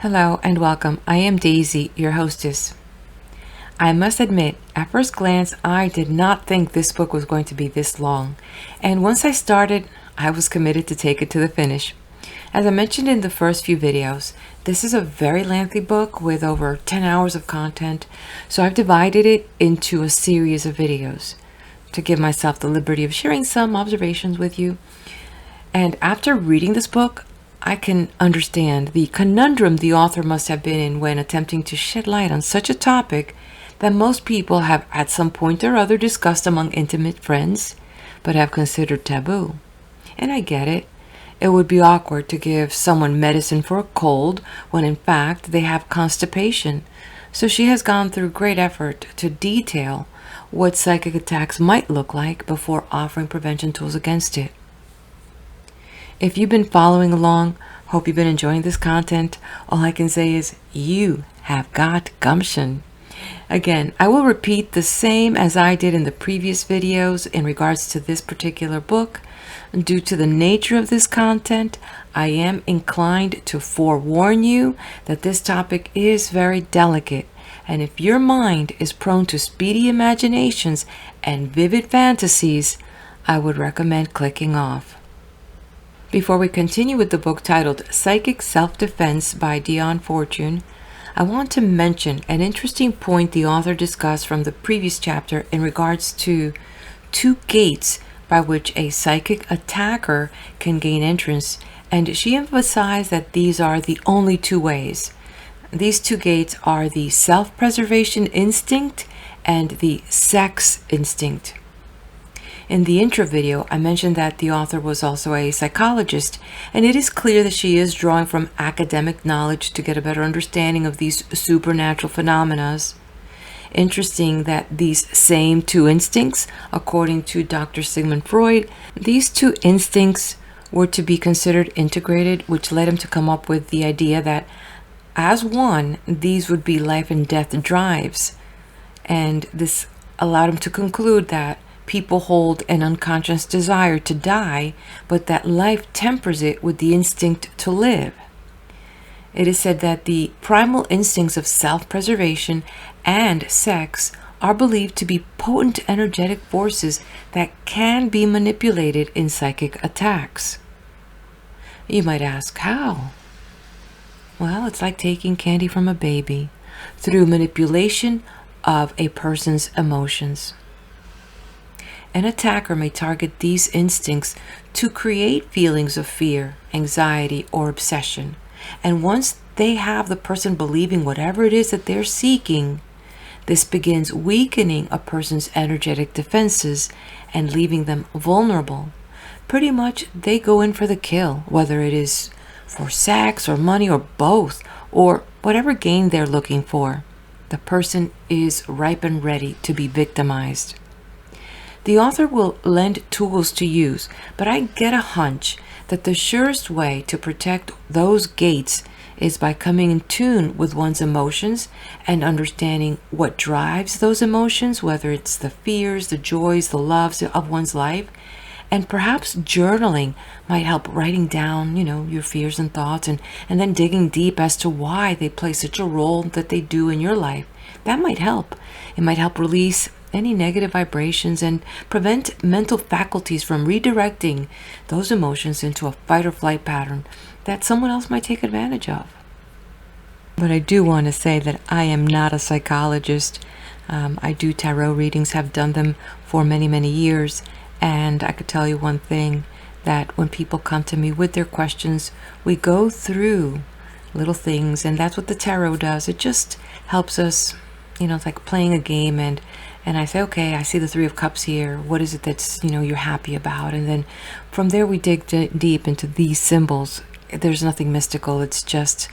Hello and welcome. I am Daisy, your hostess. I must admit, at first glance, I did not think this book was going to be this long. And once I started, I was committed to take it to the finish. As I mentioned in the first few videos, this is a very lengthy book with over 10 hours of content, so I've divided it into a series of videos to give myself the liberty of sharing some observations with you. And after reading this book, I can understand the conundrum the author must have been in when attempting to shed light on such a topic that most people have at some point or other discussed among intimate friends, but have considered taboo. And I get it. It would be awkward to give someone medicine for a cold when in fact they have constipation. So she has gone through great effort to detail what psychic attacks might look like before offering prevention tools against it. If you've been following along, hope you've been enjoying this content. All I can say is you have got gumption. Again, I will repeat the same as I did in the previous videos in regards to this particular book. Due to the nature of this content, I am inclined to forewarn you that this topic is very delicate. And if your mind is prone to speedy imaginations and vivid fantasies, I would recommend clicking off. Before we continue with the book titled Psychic Self-Defense by Dion Fortune, I want to mention an interesting point the author discussed from the previous chapter in regards to two gates by which a psychic attacker can gain entrance, and she emphasized that these are the only two ways. These two gates are the self-preservation instinct and the sex instinct. In the intro video, I mentioned that the author was also a psychologist, and it is clear that she is drawing from academic knowledge to get a better understanding of these supernatural phenomena. Interesting that these same two instincts, according to Dr. Sigmund Freud, these two instincts were to be considered integrated, which led him to come up with the idea that as one, these would be life and death drives. And this allowed him to conclude that people hold an unconscious desire to die, but that life tempers it with the instinct to live. It is said that the primal instincts of self-preservation and sex are believed to be potent energetic forces that can be manipulated in psychic attacks. You might ask, how? Well, it's like taking candy from a baby through manipulation of a person's emotions. An attacker may target these instincts to create feelings of fear, anxiety, or obsession. And once they have the person believing whatever it is that they're seeking, this begins weakening a person's energetic defenses and leaving them vulnerable. Pretty much, they go in for the kill, whether it is for sex or money or both, or whatever gain they're looking for. The person is ripe and ready to be victimized. The author will lend tools to use, but I get a hunch that the surest way to protect those gates is by coming in tune with one's emotions and understanding what drives those emotions, whether it's the fears, the joys, the loves of one's life. And perhaps journaling might help, writing down, your fears and thoughts and then digging deep as to why they play such a role that they do in your life. That might help. It might help release any negative vibrations and prevent mental faculties from redirecting those emotions into a fight or flight pattern that someone else might take advantage of. But I do want to say that I am not a psychologist. I do tarot readings, have done them for many, many years. And I could tell you one thing, that when people come to me with their questions, we go through little things, and that's what the tarot does. It just helps us, it's like playing a game, and I say, okay, I see the Three of Cups here. What is it that's, you're happy about? And then from there we dig deep into these symbols. There's nothing mystical. It's just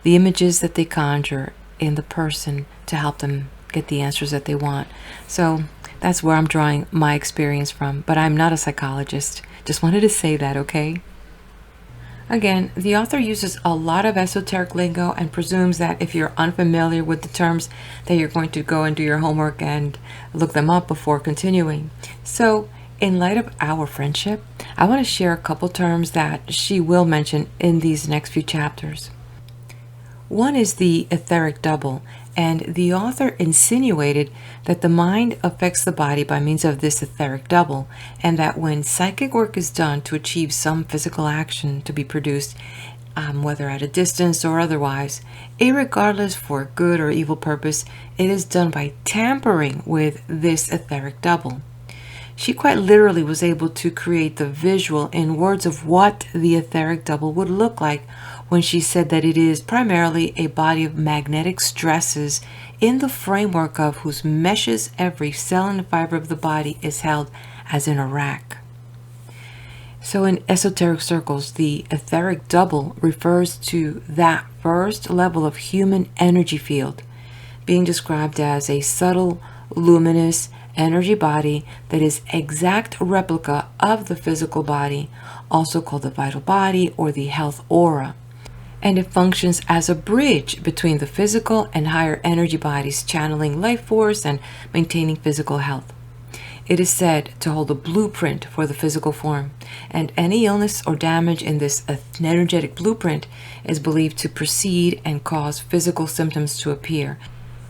the images that they conjure in the person to help them get the answers that they want. So that's where I'm drawing my experience from, but I'm not a psychologist. Just wanted to say that, okay? Again, the author uses a lot of esoteric lingo and presumes that if you're unfamiliar with the terms, that you're going to go and do your homework and look them up before continuing. So, in light of our friendship, I want to share a couple terms that she will mention in these next few chapters. One is the etheric double, and the author insinuated that the mind affects the body by means of this etheric double, and that when psychic work is done to achieve some physical action to be produced, whether at a distance or otherwise, irregardless for good or evil purpose, it is done by tampering with this etheric double. She quite literally was able to create the visual in words of what the etheric double would look like when she said that it is primarily a body of magnetic stresses in the framework of whose meshes every cell and fiber of the body is held as in a rack. So in esoteric circles, the etheric double refers to that first level of human energy field, being described as a subtle, luminous energy body that is exact replica of the physical body, also called the vital body or the health aura. And it functions as a bridge between the physical and higher energy bodies, channeling life force and maintaining physical health. It is said to hold a blueprint for the physical form, and any illness or damage in this energetic blueprint is believed to precede and cause physical symptoms to appear.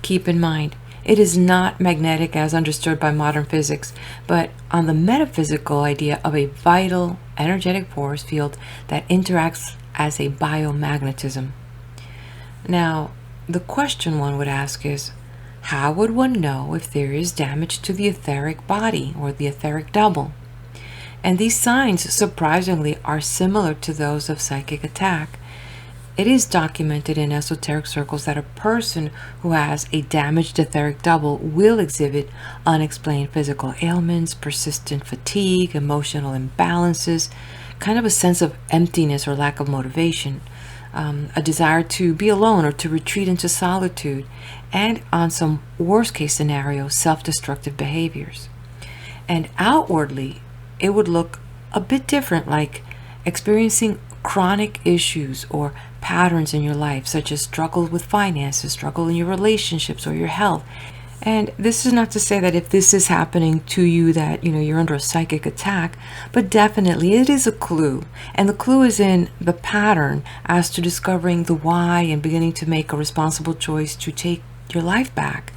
Keep in mind, it is not magnetic as understood by modern physics, but on the metaphysical idea of a vital energetic force field that interacts as a biomagnetism. Now, the question one would ask is, how would one know if there is damage to the etheric body or the etheric double? And these signs, surprisingly, are similar to those of psychic attack. It is documented in esoteric circles that a person who has a damaged etheric double will exhibit unexplained physical ailments, persistent fatigue, emotional imbalances, kind of a sense of emptiness or lack of motivation, a desire to be alone or to retreat into solitude, and on some worst case scenario, self-destructive behaviors. And outwardly, it would look a bit different, like experiencing chronic issues or patterns in your life, such as struggle with finances, struggle in your relationships or your health. And this is not to say that if this is happening to you that, you're under a psychic attack, but definitely it is a clue. And the clue is in the pattern as to discovering the why and beginning to make a responsible choice to take your life back,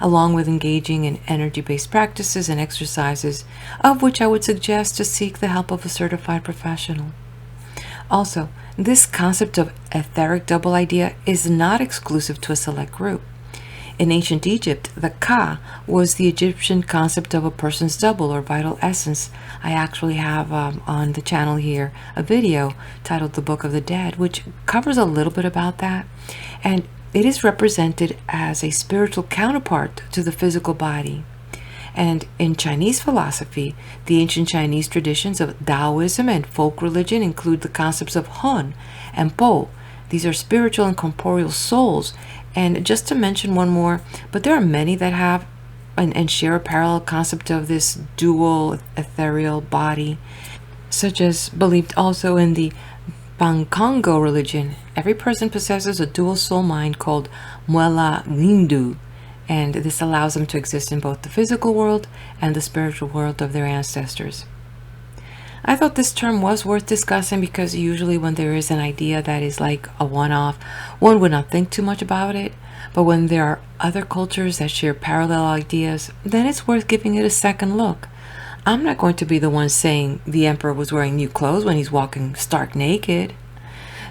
along with engaging in energy-based practices and exercises, of which I would suggest to seek the help of a certified professional. Also, this concept of etheric double idea is not exclusive to a select group. In ancient Egypt, the Ka was the Egyptian concept of a person's double or vital essence. I actually have on the channel here a video titled The Book of the Dead, which covers a little bit about that. And it is represented as a spiritual counterpart to the physical body. And in Chinese philosophy, the ancient Chinese traditions of Taoism and folk religion include the concepts of Hun and Po. These are spiritual and corporeal souls. And just to mention one more, but there are many that have and share a parallel concept of this dual ethereal body, such as believed also in the Bangkongo religion. Every person possesses a dual soul mind called Muela Rindu, and this allows them to exist in both the physical world and the spiritual world of their ancestors. I thought this term was worth discussing because usually when there is an idea that is like a one-off, one would not think too much about it. But when there are other cultures that share parallel ideas, then it's worth giving it a second look. I'm not going to be the one saying the emperor was wearing new clothes when he's walking stark naked.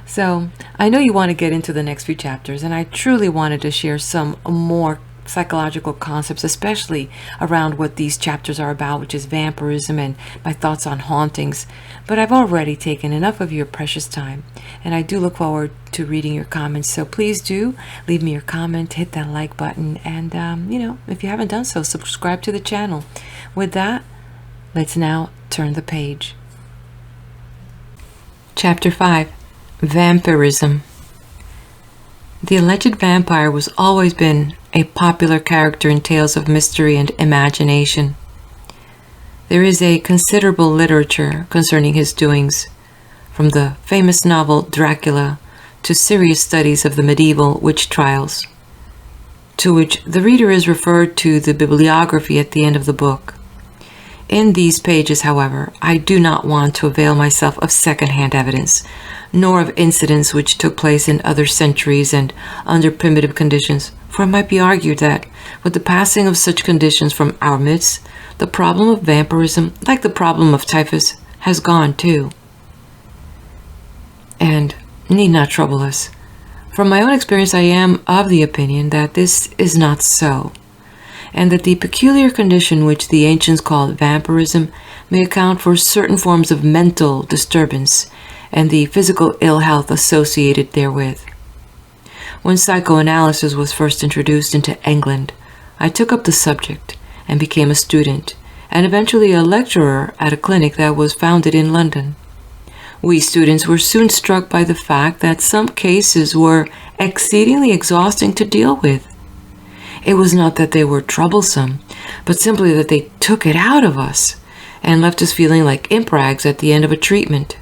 So I know you want to get into the next few chapters, and I truly wanted to share some more psychological concepts, especially around what these chapters are about, which is vampirism and my thoughts on hauntings. But I've already taken enough of your precious time, and I do look forward to reading your comments. So please do leave me your comment, hit that like button, and if you haven't done so, subscribe to the channel. With that, let's now turn the page. Chapter 5: Vampirism. The alleged vampire was always been a popular character in tales of mystery and imagination. There is a considerable literature concerning his doings, from the famous novel Dracula to serious studies of the medieval witch trials, to which the reader is referred to the bibliography at the end of the book. In these pages, however, I do not want to avail myself of second-hand evidence, nor of incidents which took place in other centuries and under primitive conditions, for it might be argued that, with the passing of such conditions from our midst, the problem of vampirism, like the problem of typhus, has gone too, and need not trouble us. From my own experience, I am of the opinion that this is not so, and that the peculiar condition which the ancients called vampirism may account for certain forms of mental disturbance and the physical ill health associated therewith. When psychoanalysis was first introduced into England, I took up the subject and became a student, and eventually a lecturer at a clinic that was founded in London. We students were soon struck by the fact that some cases were exceedingly exhausting to deal with. It was not that they were troublesome, but simply that they took it out of us and left us feeling like imp rags at the end of a treatment.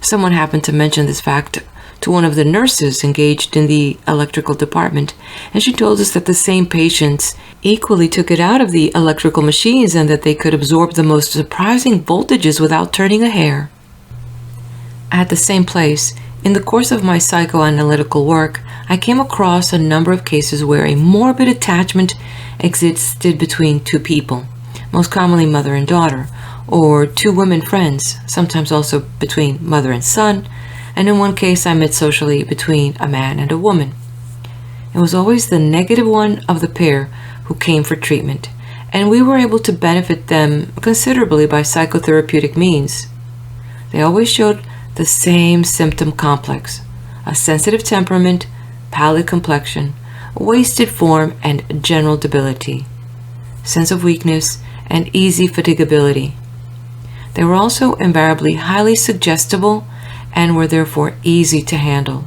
Someone happened to mention this fact to one of the nurses engaged in the electrical department, and she told us that the same patients equally took it out of the electrical machines and that they could absorb the most surprising voltages without turning a hair. At the same place, in the course of my psychoanalytical work, I came across a number of cases where a morbid attachment existed between two people, most commonly mother and daughter, or two women friends, sometimes also between mother and son, and in one case I met socially between a man and a woman. It was always the negative one of the pair who came for treatment, and we were able to benefit them considerably by psychotherapeutic means. They always showed the same symptom complex: a sensitive temperament, pallid complexion, wasted form and general debility, sense of weakness, and easy fatigability. They were also invariably highly suggestible and were therefore easy to handle.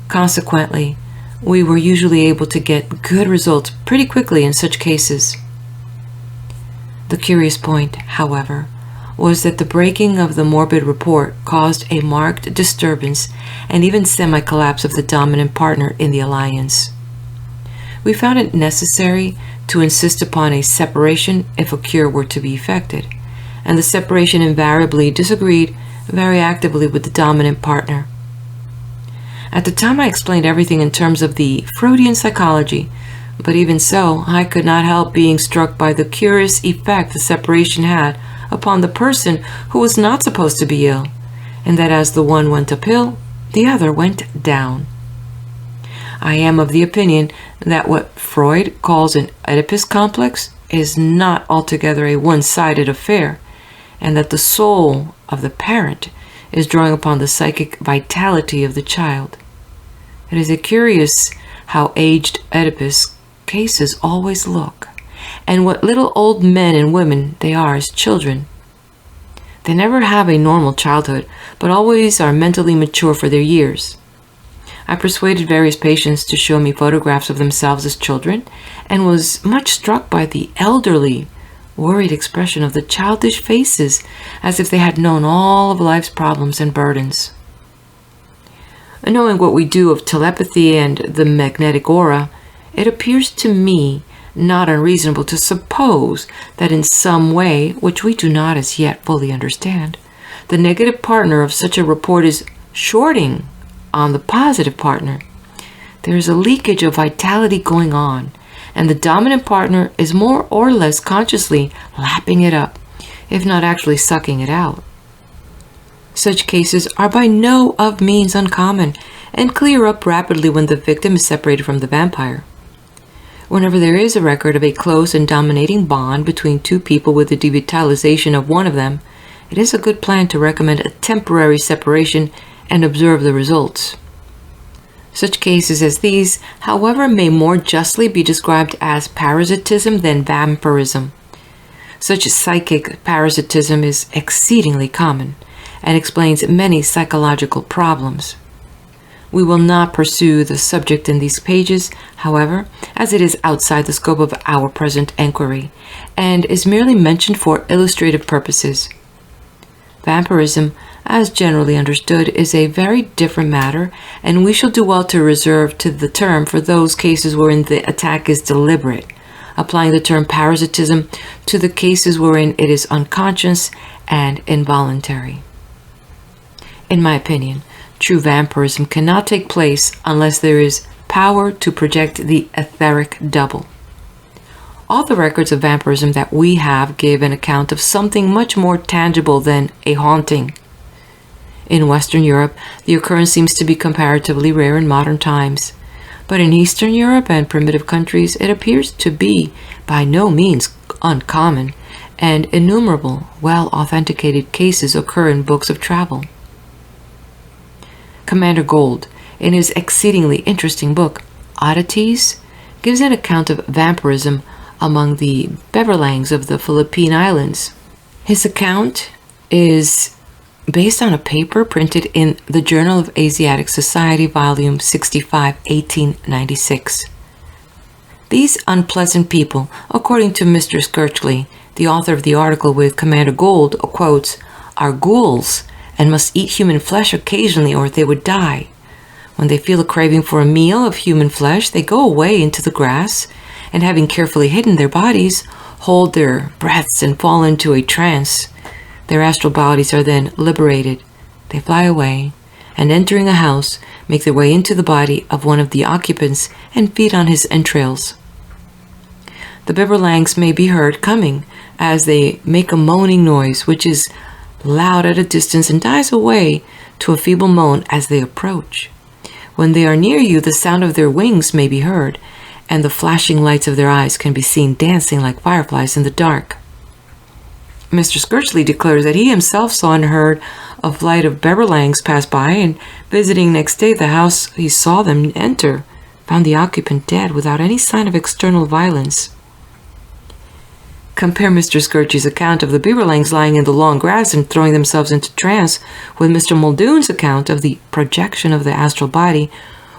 Consequently, we were usually able to get good results pretty quickly in such cases. The curious point, however, was that the breaking of the morbid report caused a marked disturbance and even semi-collapse of the dominant partner in the alliance. We found it necessary to insist upon a separation if a cure were to be effected, and the separation invariably disagreed very actively with the dominant partner. At the time I explained everything in terms of the Freudian psychology, but even so, I could not help being struck by the curious effect the separation had upon the person who was not supposed to be ill, and that as the one went uphill, the other went down. I am of the opinion that what Freud calls an Oedipus complex is not altogether a one-sided affair, and that the soul of the parent is drawing upon the psychic vitality of the child. It is curious how aged Oedipus cases always look, and what little old men and women they are as children. They never have a normal childhood, but always are mentally mature for their years. I persuaded various patients to show me photographs of themselves as children, and was much struck by the elderly, worried expression of the childish faces, as if they had known all of life's problems and burdens. Knowing what we do of telepathy and the magnetic aura, it appears to me not unreasonable to suppose that in some way, which we do not as yet fully understand, the negative partner of such a report is shorting on the positive partner. There is a leakage of vitality going on, and the dominant partner is more or less consciously lapping it up, if not actually sucking it out. Such cases are by no means uncommon, and clear up rapidly when the victim is separated from the vampire. Whenever there is a record of a close and dominating bond between two people with the devitalization of one of them, it is a good plan to recommend a temporary separation and observe the results. Such cases as these, however, may more justly be described as parasitism than vampirism. Such psychic parasitism is exceedingly common and explains many psychological problems. We will not pursue the subject in these pages, however, as it is outside the scope of our present enquiry, and is merely mentioned for illustrative purposes. Vampirism, as generally understood, is a very different matter, and we shall do well to reserve to the term for those cases wherein the attack is deliberate, applying the term parasitism to the cases wherein it is unconscious and involuntary. In my opinion, true vampirism cannot take place unless there is power to project the etheric double. All the records of vampirism that we have give an account of something much more tangible than a haunting. In Western Europe, the occurrence seems to be comparatively rare in modern times, but in Eastern Europe and primitive countries, it appears to be by no means uncommon, and innumerable, well-authenticated cases occur in books of travel. Commander Gold, in his exceedingly interesting book, Oddities, gives an account of vampirism among the Beverlangs of the Philippine Islands. His account is based on a paper printed in the Journal of Asiatic Society, volume 65, 1896. These unpleasant people, according to Mr. Skirchley, the author of the article with Commander Gold, quotes, are ghouls and must eat human flesh occasionally or they would die. When they feel a craving for a meal of human flesh, they go away into the grass, and having carefully hidden their bodies, hold their breaths and fall into a trance. Their astral bodies are then liberated. They fly away, and entering a house, make their way into the body of one of the occupants and feed on his entrails. The Beverlangs may be heard coming as they make a moaning noise, which is loud at a distance and dies away to a feeble moan as they approach. When they are near you, the sound of their wings may be heard, and the flashing lights of their eyes can be seen dancing like fireflies in the dark. Mr. Skirchley declares that he himself saw and heard a flight of Beverlangs pass by, and visiting next day the house he saw them enter, found the occupant dead without any sign of external violence. Compare Mr. Skirchley's account of the Beverlangs lying in the long grass and throwing themselves into trance with Mr. Muldoon's account of the projection of the astral body,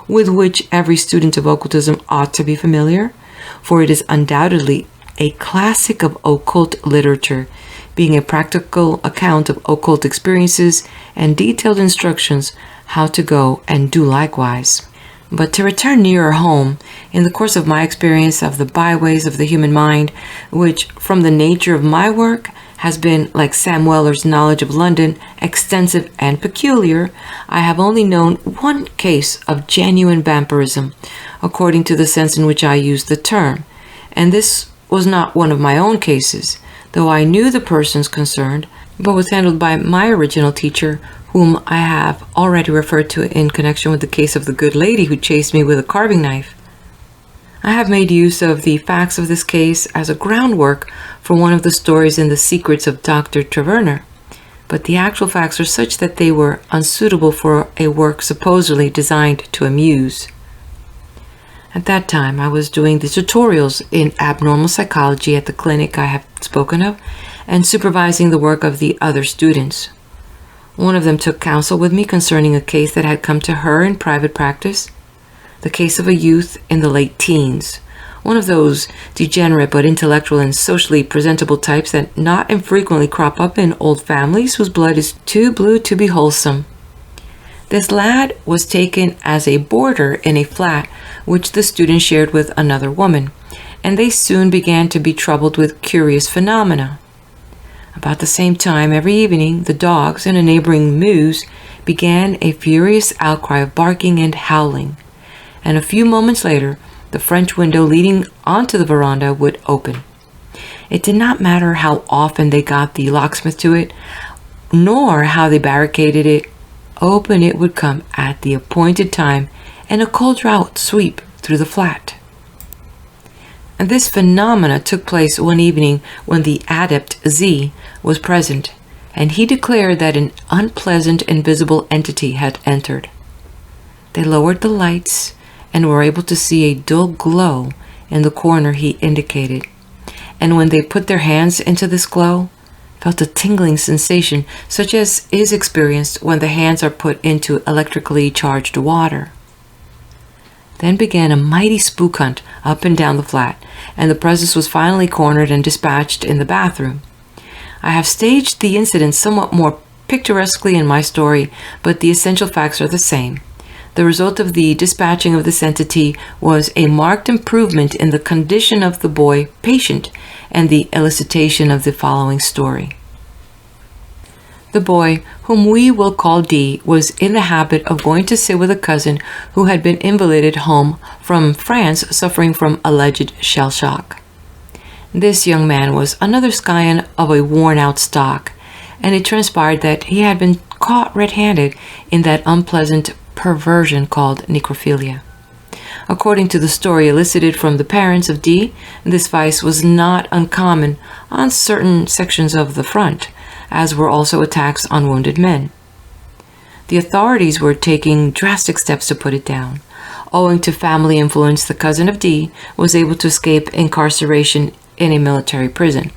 with which every student of occultism ought to be familiar, for it is undoubtedly a classic of occult literature, being a practical account of occult experiences and detailed instructions how to go and do likewise. But to return nearer home, in the course of my experience of the byways of the human mind, which from the nature of my work has been, like Sam Weller's knowledge of London, extensive and peculiar, I have only known one case of genuine vampirism, according to the sense in which I use the term, and this was not one of my own cases, though I knew the persons concerned, but was handled by my original teacher, whom I have already referred to in connection with the case of the good lady who chased me with a carving knife. I have made use of the facts of this case as a groundwork for one of the stories in The Secrets of Dr. Taverner, but the actual facts are such that they were unsuitable for a work supposedly designed to amuse. At that time, I was doing the tutorials in abnormal psychology at the clinic I have spoken of, and supervising the work of the other students. One of them took counsel with me concerning a case that had come to her in private practice, the case of a youth in the late teens, one of those degenerate but intellectual and socially presentable types that not infrequently crop up in old families whose blood is too blue to be wholesome. This lad was taken as a boarder in a flat which the student shared with another woman, and they soon began to be troubled with curious phenomena. About the same time, every evening, the dogs in a neighboring mews began a furious outcry of barking and howling, and a few moments later, the French window leading onto the veranda would open. It did not matter how often they got the locksmith to it, nor how they barricaded it. Open it would come at the appointed time, and a cold draught sweep through the flat. And this phenomena took place one evening when the adept Z was present, and he declared that an unpleasant invisible entity had entered. They lowered the lights and were able to see a dull glow in the corner he indicated, and when they put their hands into this glow, felt a tingling sensation such as is experienced when the hands are put into electrically charged water. Then began a mighty spook hunt up and down the flat, and the presence was finally cornered and dispatched in the bathroom. I have staged the incident somewhat more picturesquely in my story, but the essential facts are the same. The result of the dispatching of this entity was a marked improvement in the condition of the boy patient and the elicitation of the following story. The boy, whom we will call D, was in the habit of going to sit with a cousin who had been invalided home from France suffering from alleged shell shock. This young man was another scion of a worn-out stock, and it transpired that he had been caught red-handed in that unpleasant perversion called necrophilia. According to the story elicited from the parents of D, this vice was not uncommon on certain sections of the front, as were also attacks on wounded men. The authorities were taking drastic steps to put it down. Owing to family influence, the cousin of D was able to escape incarceration in a military prison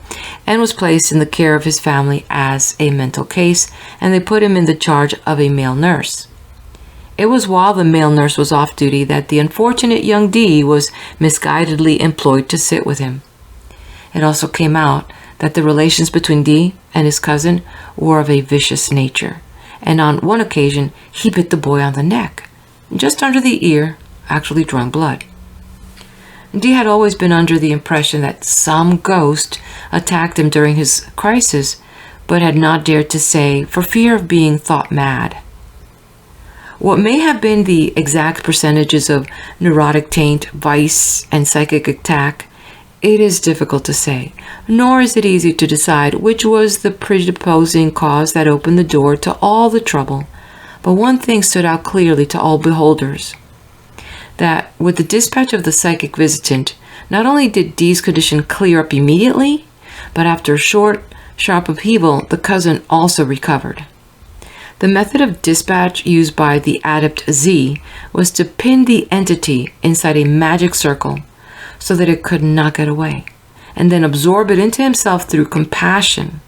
and was placed in the care of his family as a mental case, and they put him in the charge of a male nurse. It was while the male nurse was off duty that the unfortunate young D was misguidedly employed to sit with him. It also came out that the relations between D and his cousin were of a vicious nature, and on one occasion he bit the boy on the neck, just under the ear, actually drawing blood. D had always been under the impression that some ghost attacked him during his crisis, but had not dared to say for fear of being thought mad. What may have been the exact percentages of neurotic taint, vice, and psychic attack, it is difficult to say, nor is it easy to decide which was the predisposing cause that opened the door to all the trouble. But one thing stood out clearly to all beholders, that with the dispatch of the psychic visitant, not only did D's condition clear up immediately, but after a short, sharp upheaval, the cousin also recovered. The method of dispatch used by the adept Z was to pin the entity inside a magic circle so that it could not get away, and then absorb it into himself through compassion.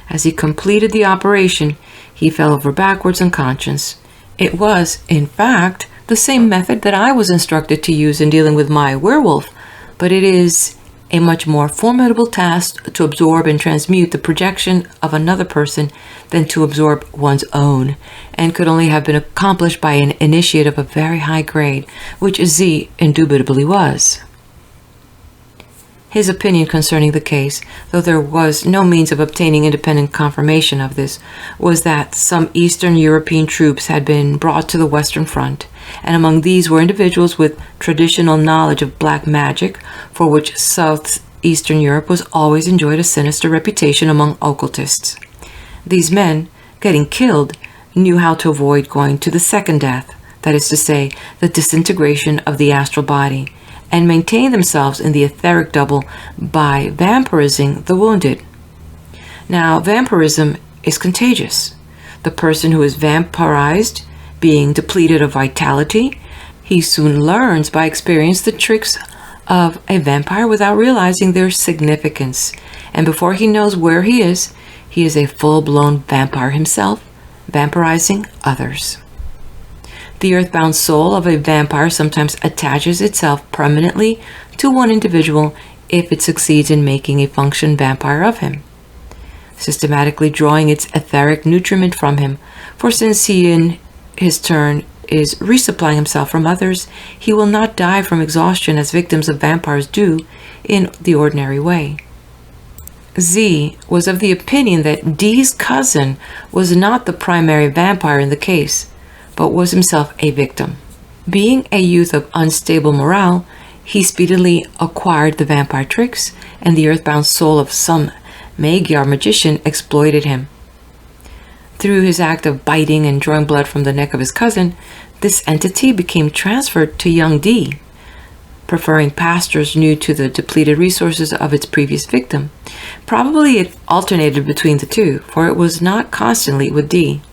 As he completed the operation, he fell over backwards unconscious. It was, in fact, the same method that I was instructed to use in dealing with my werewolf, but it is a much more formidable task to absorb and transmute the projection of another person than to absorb one's own, and could only have been accomplished by an initiate of a very high grade, which Z indubitably was. His opinion concerning the case, though there was no means of obtaining independent confirmation of this, was that some Eastern European troops had been brought to the Western Front, and among these were individuals with traditional knowledge of black magic, for which Southeastern Europe was always enjoyed a sinister reputation among occultists. These men, getting killed, knew how to avoid going to the second death, that is to say, the disintegration of the astral body, and maintain themselves in the etheric double by vampirizing the wounded. Now, vampirism is contagious. The person who is vampirized, being depleted of vitality, he soon learns by experience the tricks of a vampire without realizing their significance, and before he knows where he is a full-blown vampire himself, vampirizing others. The earthbound soul of a vampire sometimes attaches itself permanently to one individual if it succeeds in making a function vampire of him, systematically drawing its etheric nutriment from him, for since he in his turn is resupplying himself from others, he will not die from exhaustion as victims of vampires do in the ordinary way. Z was of the opinion that D's cousin was not the primary vampire in the case, but was himself a victim. Being a youth of unstable morale, he speedily acquired the vampire tricks, and the earthbound soul of some Magyar magician exploited him. Through his act of biting and drawing blood from the neck of his cousin, this entity became transferred to young D, preferring pastors new to the depleted resources of its previous victim. Probably it alternated between the two, for it was not constantly with D.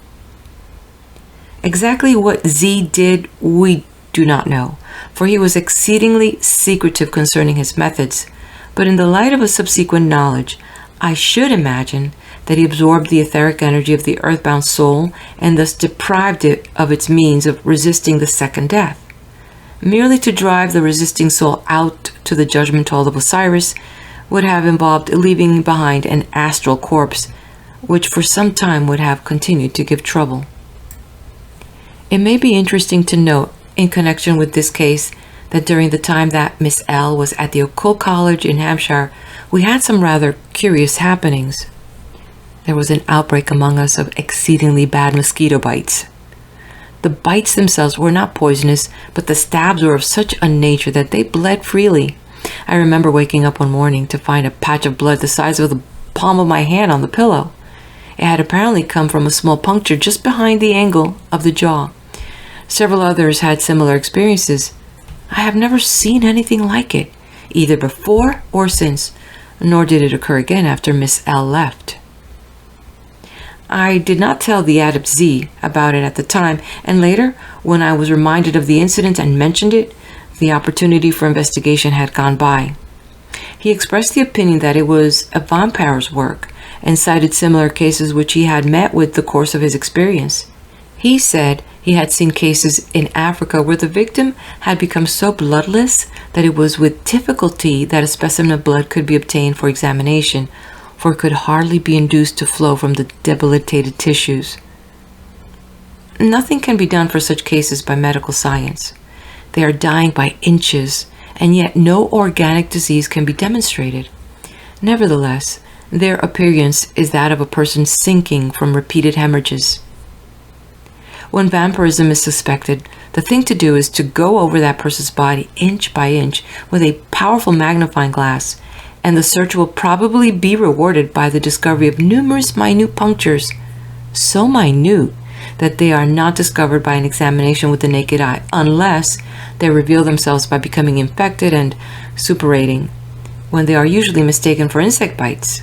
Exactly what Z did, we do not know, for he was exceedingly secretive concerning his methods, but in the light of a subsequent knowledge, I should imagine that he absorbed the etheric energy of the earthbound soul and thus deprived it of its means of resisting the second death. Merely to drive the resisting soul out to the judgment hall of Osiris would have involved leaving behind an astral corpse, which for some time would have continued to give trouble. It may be interesting to note, in connection with this case, that during the time that Miss L was at the Occult College in Hampshire, we had some rather curious happenings. There was an outbreak among us of exceedingly bad mosquito bites. The bites themselves were not poisonous, but the stabs were of such a nature that they bled freely. I remember waking up one morning to find a patch of blood the size of the palm of my hand on the pillow. It had apparently come from a small puncture just behind the angle of the jaw. Several others had similar experiences. I have never seen anything like it, either before or since, nor did it occur again after Miss L left. I did not tell the adept Z about it at the time, and later, when I was reminded of the incident and mentioned it, the opportunity for investigation had gone by. He expressed the opinion that it was a vampire's work, and cited similar cases which he had met with the course of his experience. He said he had seen cases in Africa where the victim had become so bloodless that it was with difficulty that a specimen of blood could be obtained for examination, for it could hardly be induced to flow from the debilitated tissues. Nothing can be done for such cases by medical science. They are dying by inches, and yet no organic disease can be demonstrated. Nevertheless, their appearance is that of a person sinking from repeated hemorrhages. When vampirism is suspected, the thing to do is to go over that person's body inch by inch with a powerful magnifying glass, and the search will probably be rewarded by the discovery of numerous minute punctures, so minute that they are not discovered by an examination with the naked eye, unless they reveal themselves by becoming infected and suppurating, when they are usually mistaken for insect bites.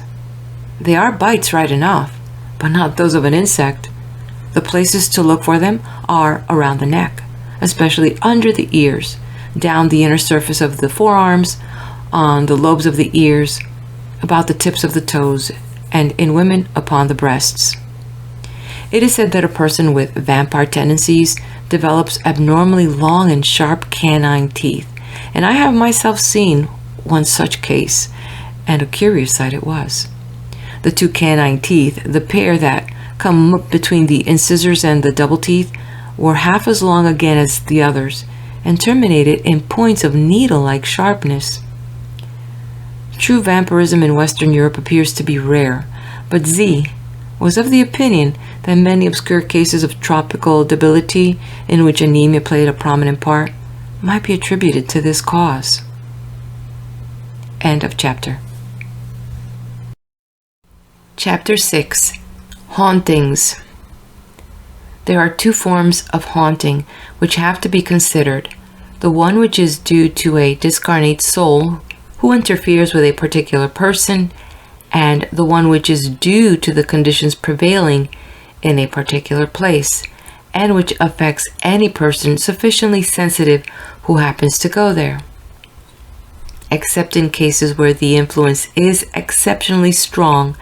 They are bites right enough, but not those of an insect. The places to look for them are around the neck, especially under the ears, down the inner surface of the forearms, on the lobes of the ears, about the tips of the toes, and in women upon the breasts. It is said that a person with vampire tendencies develops abnormally long and sharp canine teeth, and I have myself seen one such case, and a curious sight it was. The two canine teeth, the pair that come up between the incisors and the double teeth, were half as long again as the others, and terminated in points of needle-like sharpness. True vampirism in Western Europe appears to be rare, but Z was of the opinion that many obscure cases of tropical debility, in which anemia played a prominent part, might be attributed to this cause. End of chapter. Chapter 6. Hauntings. There are two forms of haunting which have to be considered. The one which is due to a discarnate soul who interferes with a particular person, and the one which is due to the conditions prevailing in a particular place, and which affects any person sufficiently sensitive who happens to go there. Except in cases where the influence is exceptionally strong,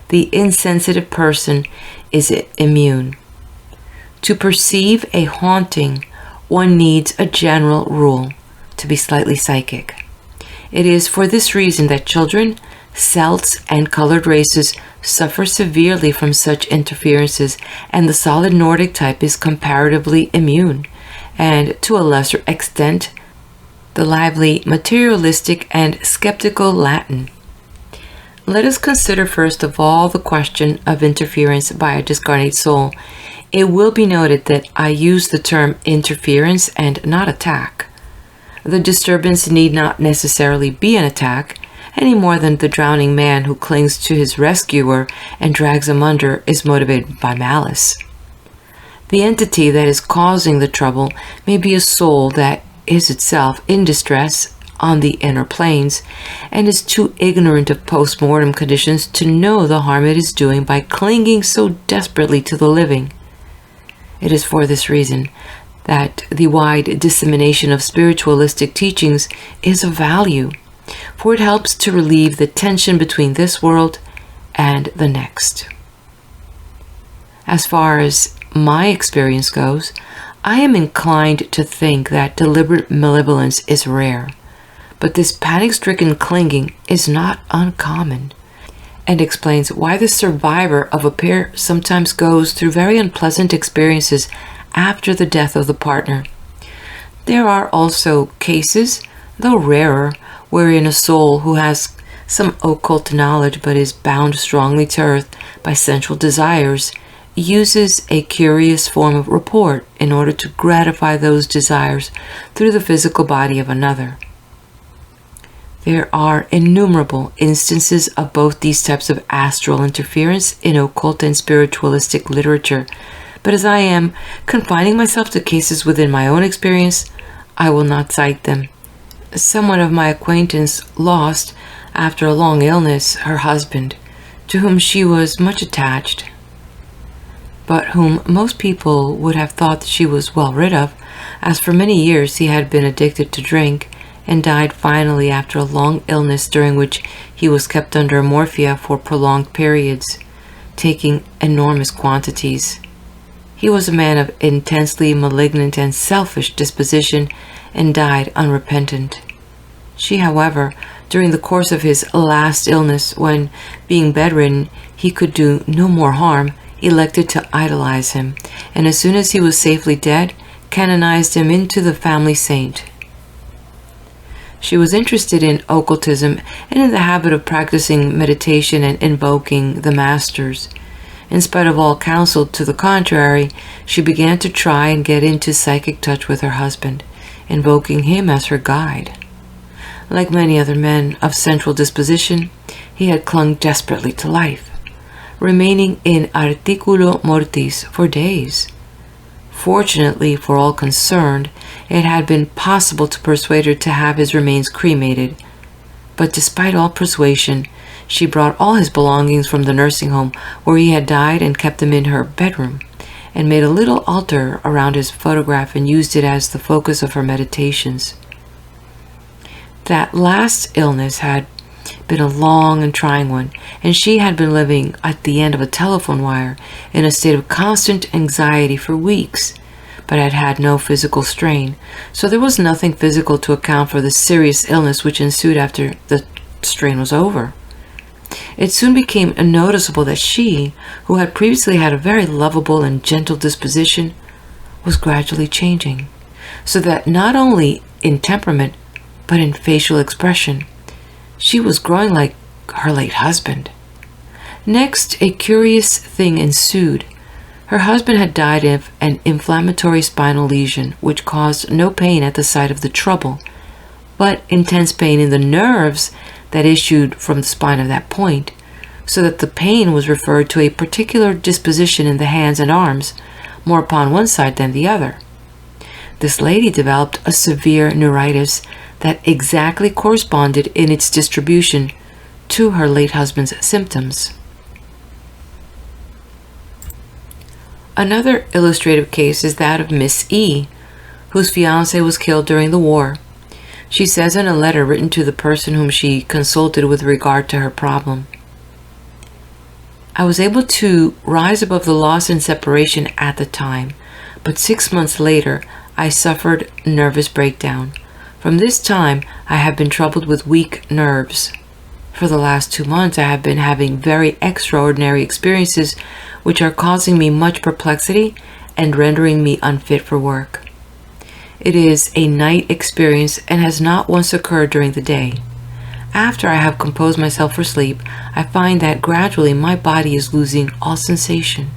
the insensitive person is immune. To perceive a haunting, one needs a general rule to be slightly psychic. It is for this reason that children, Celts, and colored races suffer severely from such interferences, and the solid Nordic type is comparatively immune, and to a lesser extent, the lively, materialistic, and skeptical Latin. Let us consider first of all the question of interference by a discarnate soul. It will be noted that I use the term interference and not attack. The disturbance need not necessarily be an attack, any more than the drowning man who clings to his rescuer and drags him under is motivated by malice. The entity that is causing the trouble may be a soul that is itself in distress on the inner planes, and is too ignorant of post-mortem conditions to know the harm it is doing by clinging so desperately to the living. It is for this reason that the wide dissemination of spiritualistic teachings is of value, for it helps to relieve the tension between this world and the next. As far as my experience goes, I am inclined to think that deliberate malevolence is rare. But this panic-stricken clinging is not uncommon, and explains why the survivor of a pair sometimes goes through very unpleasant experiences after the death of the partner. There are also cases, though rarer, wherein a soul who has some occult knowledge but is bound strongly to earth by sensual desires uses a curious form of rapport in order to gratify those desires through the physical body of another. There are innumerable instances of both these types of astral interference in occult and spiritualistic literature, but as I am confining myself to cases within my own experience, I will not cite them. Someone of my acquaintance lost, after a long illness, her husband, to whom she was much attached, but whom most people would have thought she was well rid of, as for many years he had been addicted to drink, and died finally after a long illness during which he was kept under morphia for prolonged periods, taking enormous quantities. He was a man of intensely malignant and selfish disposition, and died unrepentant. She, however, during the course of his last illness, when, being bedridden, he could do no more harm, elected to idolize him, and as soon as he was safely dead, canonized him into the family saint. She was interested in occultism and in the habit of practicing meditation and invoking the masters. In spite of all counsel to the contrary, she began to try and get into psychic touch with her husband, invoking him as her guide. Like many other men of sensual disposition, he had clung desperately to life, remaining in articulo mortis for days. Fortunately for all concerned, it had been possible to persuade her to have his remains cremated, but despite all persuasion, she brought all his belongings from the nursing home where he had died and kept them in her bedroom, and made a little altar around his photograph and used it as the focus of her meditations. That last illness had been a long and trying one, and she had been living at the end of a telephone wire in a state of constant anxiety for weeks, but had had no physical strain, so there was nothing physical to account for the serious illness which ensued after the strain was over. It soon became noticeable that she, who had previously had a very lovable and gentle disposition, was gradually changing, so that not only in temperament, but in facial expression, she was growing like her late husband. Next, a curious thing ensued. Her husband had died of an inflammatory spinal lesion, which caused no pain at the site of the trouble, but intense pain in the nerves that issued from the spine of that point, so that the pain was referred to a particular disposition in the hands and arms, more upon one side than the other. This lady developed a severe neuritis that exactly corresponded in its distribution to her late husband's symptoms. Another illustrative case is that of Miss E, whose fiancé was killed during the war. She says in a letter written to the person whom she consulted with regard to her problem, "I was able to rise above the loss and separation at the time, but 6 months later I suffered nervous breakdown. From this time I have been troubled with weak nerves. For the last 2 months I have been having very extraordinary experiences which are causing me much perplexity and rendering me unfit for work. It is a night experience and has not once occurred during the day. After I have composed myself for sleep, I find that gradually my body is losing all sensation.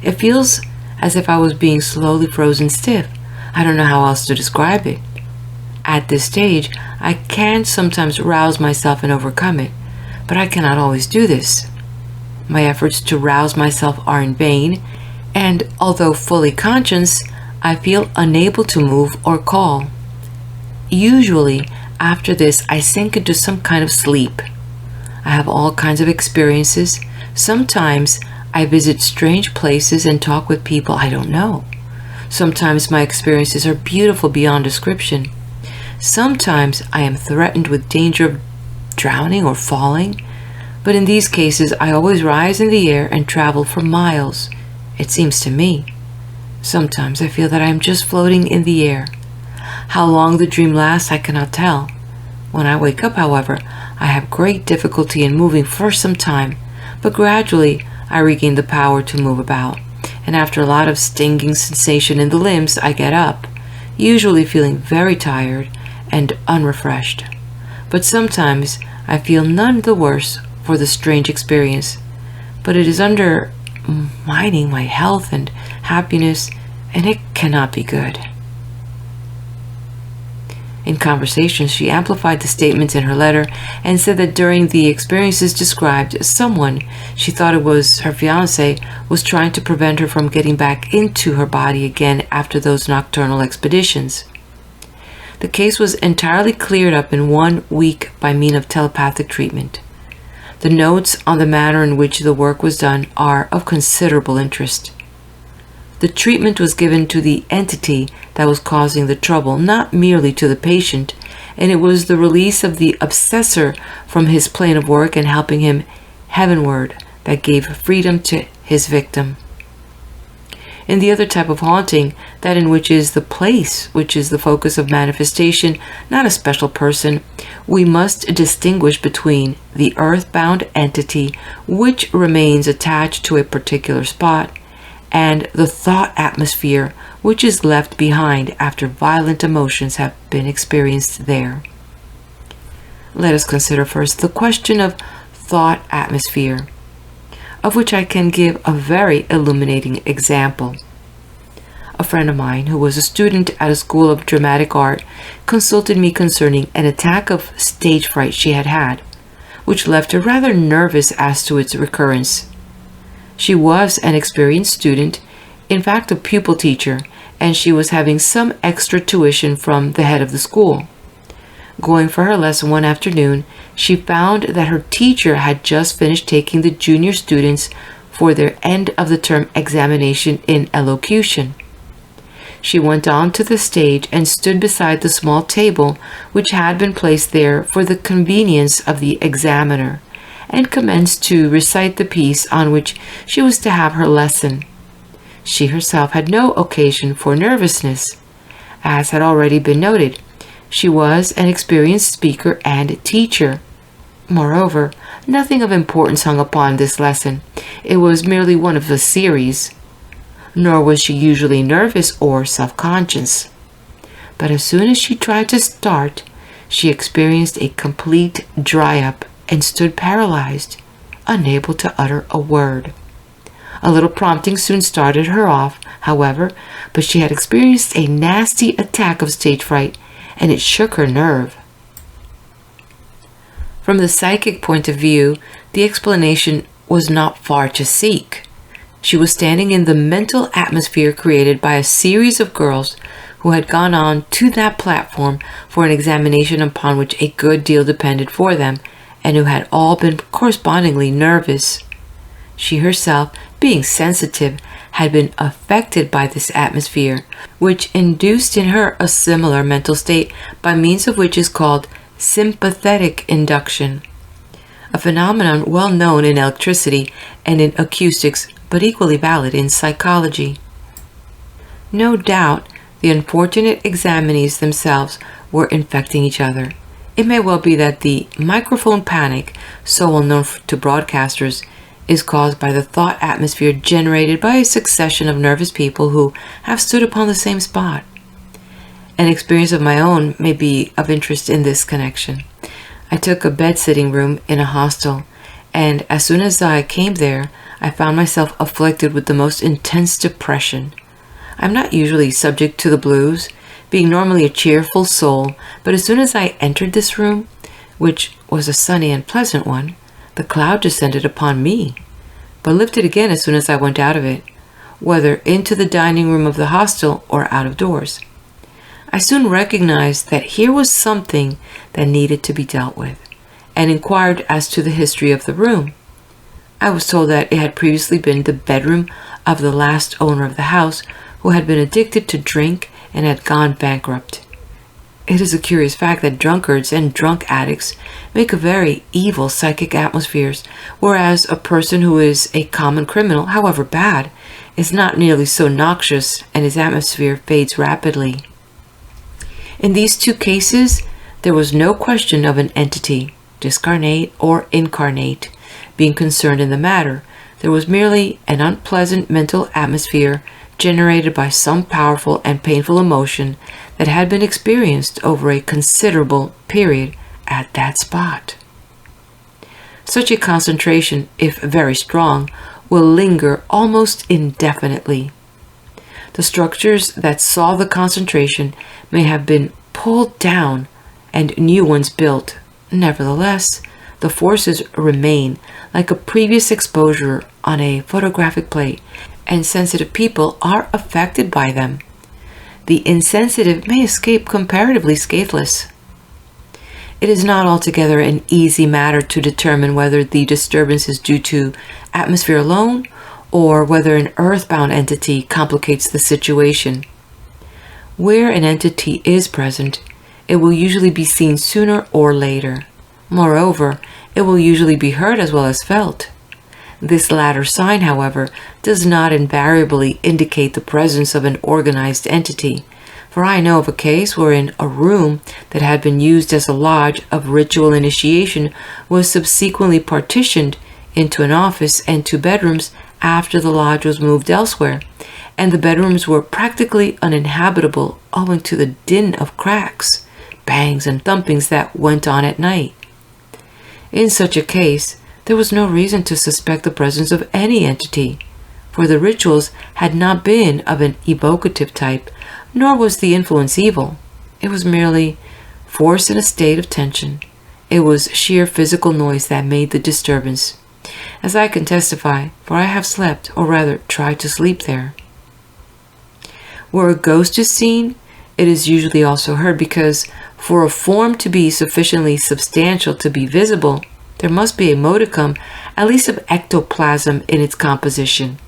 It feels as if I was being slowly frozen stiff. I don't know how else to describe it. At this stage, I can sometimes rouse myself and overcome it, but I cannot always do this. My efforts to rouse myself are in vain, and although fully conscious, I feel unable to move or call. Usually, after this, I sink into some kind of sleep. I have all kinds of experiences. Sometimes I visit strange places and talk with people I don't know. Sometimes my experiences are beautiful beyond description. Sometimes I am threatened with danger of drowning or falling, but in these cases I always rise in the air and travel for miles, it seems to me. Sometimes I feel that I am just floating in the air. How long the dream lasts I cannot tell. When I wake up, however, I have great difficulty in moving for some time, but gradually I regain the power to move about, and after a lot of stinging sensation in the limbs, I get up, usually feeling very tired and unrefreshed. But sometimes I feel none the worse for the strange experience, but it is undermining my health and happiness, and it cannot be good. In conversations, she amplified the statements in her letter and said that during the experiences described, someone, she thought it was her fiancé, was trying to prevent her from getting back into her body again after those nocturnal expeditions. The case was entirely cleared up in 1 week by means of telepathic treatment. The notes on the manner in which the work was done are of considerable interest. The treatment was given to the entity that was causing the trouble, not merely to the patient, and it was the release of the obsessor from his plane of work and helping him heavenward that gave freedom to his victim. In the other type of haunting, that in which is the place, which is the focus of manifestation, not a special person, we must distinguish between the earthbound entity, which remains attached to a particular spot, and the thought atmosphere, which is left behind after violent emotions have been experienced there. Let us consider first the question of thought atmosphere, of which I can give a very illuminating example. A friend of mine, who was a student at a school of dramatic art, consulted me concerning an attack of stage fright she had had, which left her rather nervous as to its recurrence. She was an experienced student, in fact a pupil teacher, and she was having some extra tuition from the head of the school. Going for her lesson one afternoon, she found that her teacher had just finished taking the junior students for their end of the term examination in elocution. She went on to the stage and stood beside the small table which had been placed there for the convenience of the examiner, and commenced to recite the piece on which she was to have her lesson. She herself had no occasion for nervousness. As had already been noted, she was an experienced speaker and teacher. Moreover, nothing of importance hung upon this lesson. It was merely one of a series. Nor was she usually nervous or self-conscious. But as soon as she tried to start, she experienced a complete dry-up and stood paralyzed, unable to utter a word. A little prompting soon started her off, however, but she had experienced a nasty attack of stage fright, and it shook her nerve. From the psychic point of view, the explanation was not far to seek. She was standing in the mental atmosphere created by a series of girls who had gone on to that platform for an examination upon which a good deal depended for them, and who had all been correspondingly nervous. She herself, being sensitive, had been affected by this atmosphere, which induced in her a similar mental state by means of which is called sympathetic induction, a phenomenon well known in electricity and in acoustics, but equally valid in psychology. No doubt the unfortunate examinees themselves were infecting each other. It may well be that the microphone panic, so well known to broadcasters, is caused by the thought atmosphere generated by a succession of nervous people who have stood upon the same spot. An experience of my own may be of interest in this connection. I took a bed-sitting room in a hostel, and as soon as I came there, I found myself afflicted with the most intense depression. I am not usually subject to the blues, being normally a cheerful soul, but as soon as I entered this room, which was a sunny and pleasant one, the cloud descended upon me, but lifted again as soon as I went out of it, whether into the dining room of the hostel or out of doors. I soon recognized that here was something that needed to be dealt with, and inquired as to the history of the room. I was told that it had previously been the bedroom of the last owner of the house, who had been addicted to drink and had gone bankrupt. It is a curious fact that drunkards and drunk addicts make a very evil psychic atmospheres, whereas a person who is a common criminal, however bad, is not nearly so noxious, and his atmosphere fades rapidly. In these two cases, there was no question of an entity, discarnate or incarnate, being concerned in the matter, There was merely an unpleasant mental atmosphere generated by some powerful and painful emotion that had been experienced over a considerable period at that spot. Such a concentration, if very strong, will linger almost indefinitely. The structures that saw the concentration may have been pulled down and new ones built. Nevertheless, the forces remain like a previous exposure on a photographic plate, and sensitive people are affected by them. The insensitive may escape comparatively scatheless. It is not altogether an easy matter to determine whether the disturbance is due to atmosphere alone or whether an earthbound entity complicates the situation. Where an entity is present, it will usually be seen sooner or later. Moreover, it will usually be heard as well as felt. This latter sign, however, does not invariably indicate the presence of an organized entity, for I know of a case wherein a room that had been used as a lodge of ritual initiation was subsequently partitioned into an office and 2 bedrooms after the lodge was moved elsewhere, and the bedrooms were practically uninhabitable owing to the din of cracks, bangs, and thumpings that went on at night. In such a case, there was no reason to suspect the presence of any entity, for the rituals had not been of an evocative type, nor was the influence evil. It was merely force in a state of tension. It was sheer physical noise that made the disturbance, as I can testify, for I have slept, or rather tried to sleep there. Where a ghost is seen, it is usually also heard, because for a form to be sufficiently substantial to be visible, there must be a modicum, at least of ectoplasm in its composition,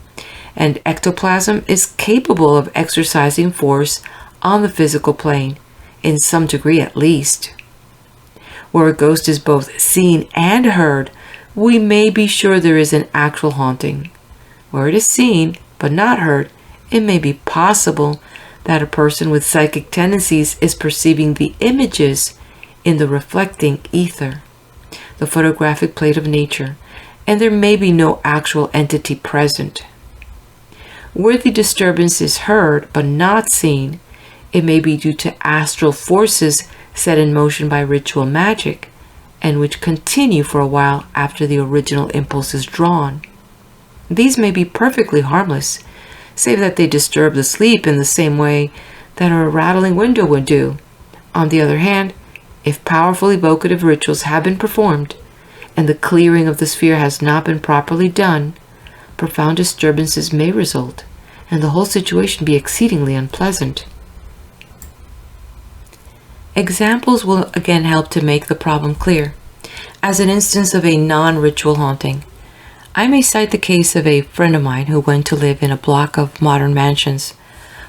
and ectoplasm is capable of exercising force on the physical plane, in some degree at least. Where a ghost is both seen and heard, we may be sure there is an actual haunting. Where it is seen but not heard, it may be possible that a person with psychic tendencies is perceiving the images in the reflecting ether, the photographic plate of nature, and there may be no actual entity present. Where the disturbance is heard but not seen, it may be due to astral forces set in motion by ritual magic, and which continue for a while after the original impulse is drawn. These may be perfectly harmless, save that they disturb the sleep in the same way that a rattling window would do. On the other hand, if powerful evocative rituals have been performed, and the clearing of the sphere has not been properly done, profound disturbances may result, and the whole situation be exceedingly unpleasant. Examples will again help to make the problem clear. As an instance of a non-ritual haunting, I may cite the case of a friend of mine who went to live in a block of modern mansions.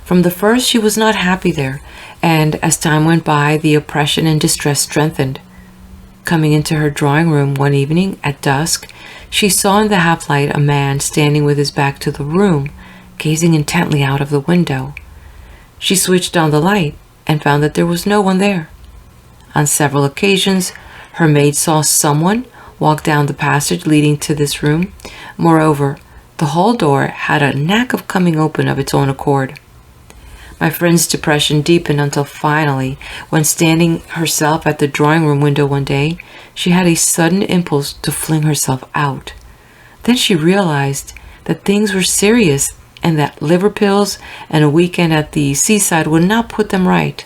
From the first, she was not happy there, and as time went by, the oppression and distress strengthened. Coming into her drawing room one evening at dusk, she saw in the half-light a man standing with his back to the room, gazing intently out of the window. She switched on the light and found that there was no one there. On several occasions, her maid saw someone walk down the passage leading to this room. Moreover, the hall door had a knack of coming open of its own accord. My friend's depression deepened until finally, when standing herself at the drawing room window one day, she had a sudden impulse to fling herself out. Then she realized that things were serious and that liver pills and a weekend at the seaside would not put them right.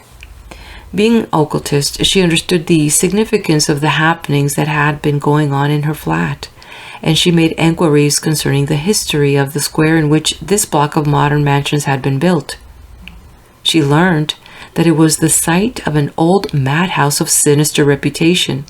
Being an occultist, she understood the significance of the happenings that had been going on in her flat, and she made enquiries concerning the history of the square in which this block of modern mansions had been built. She learned that it was the site of an old madhouse of sinister reputation.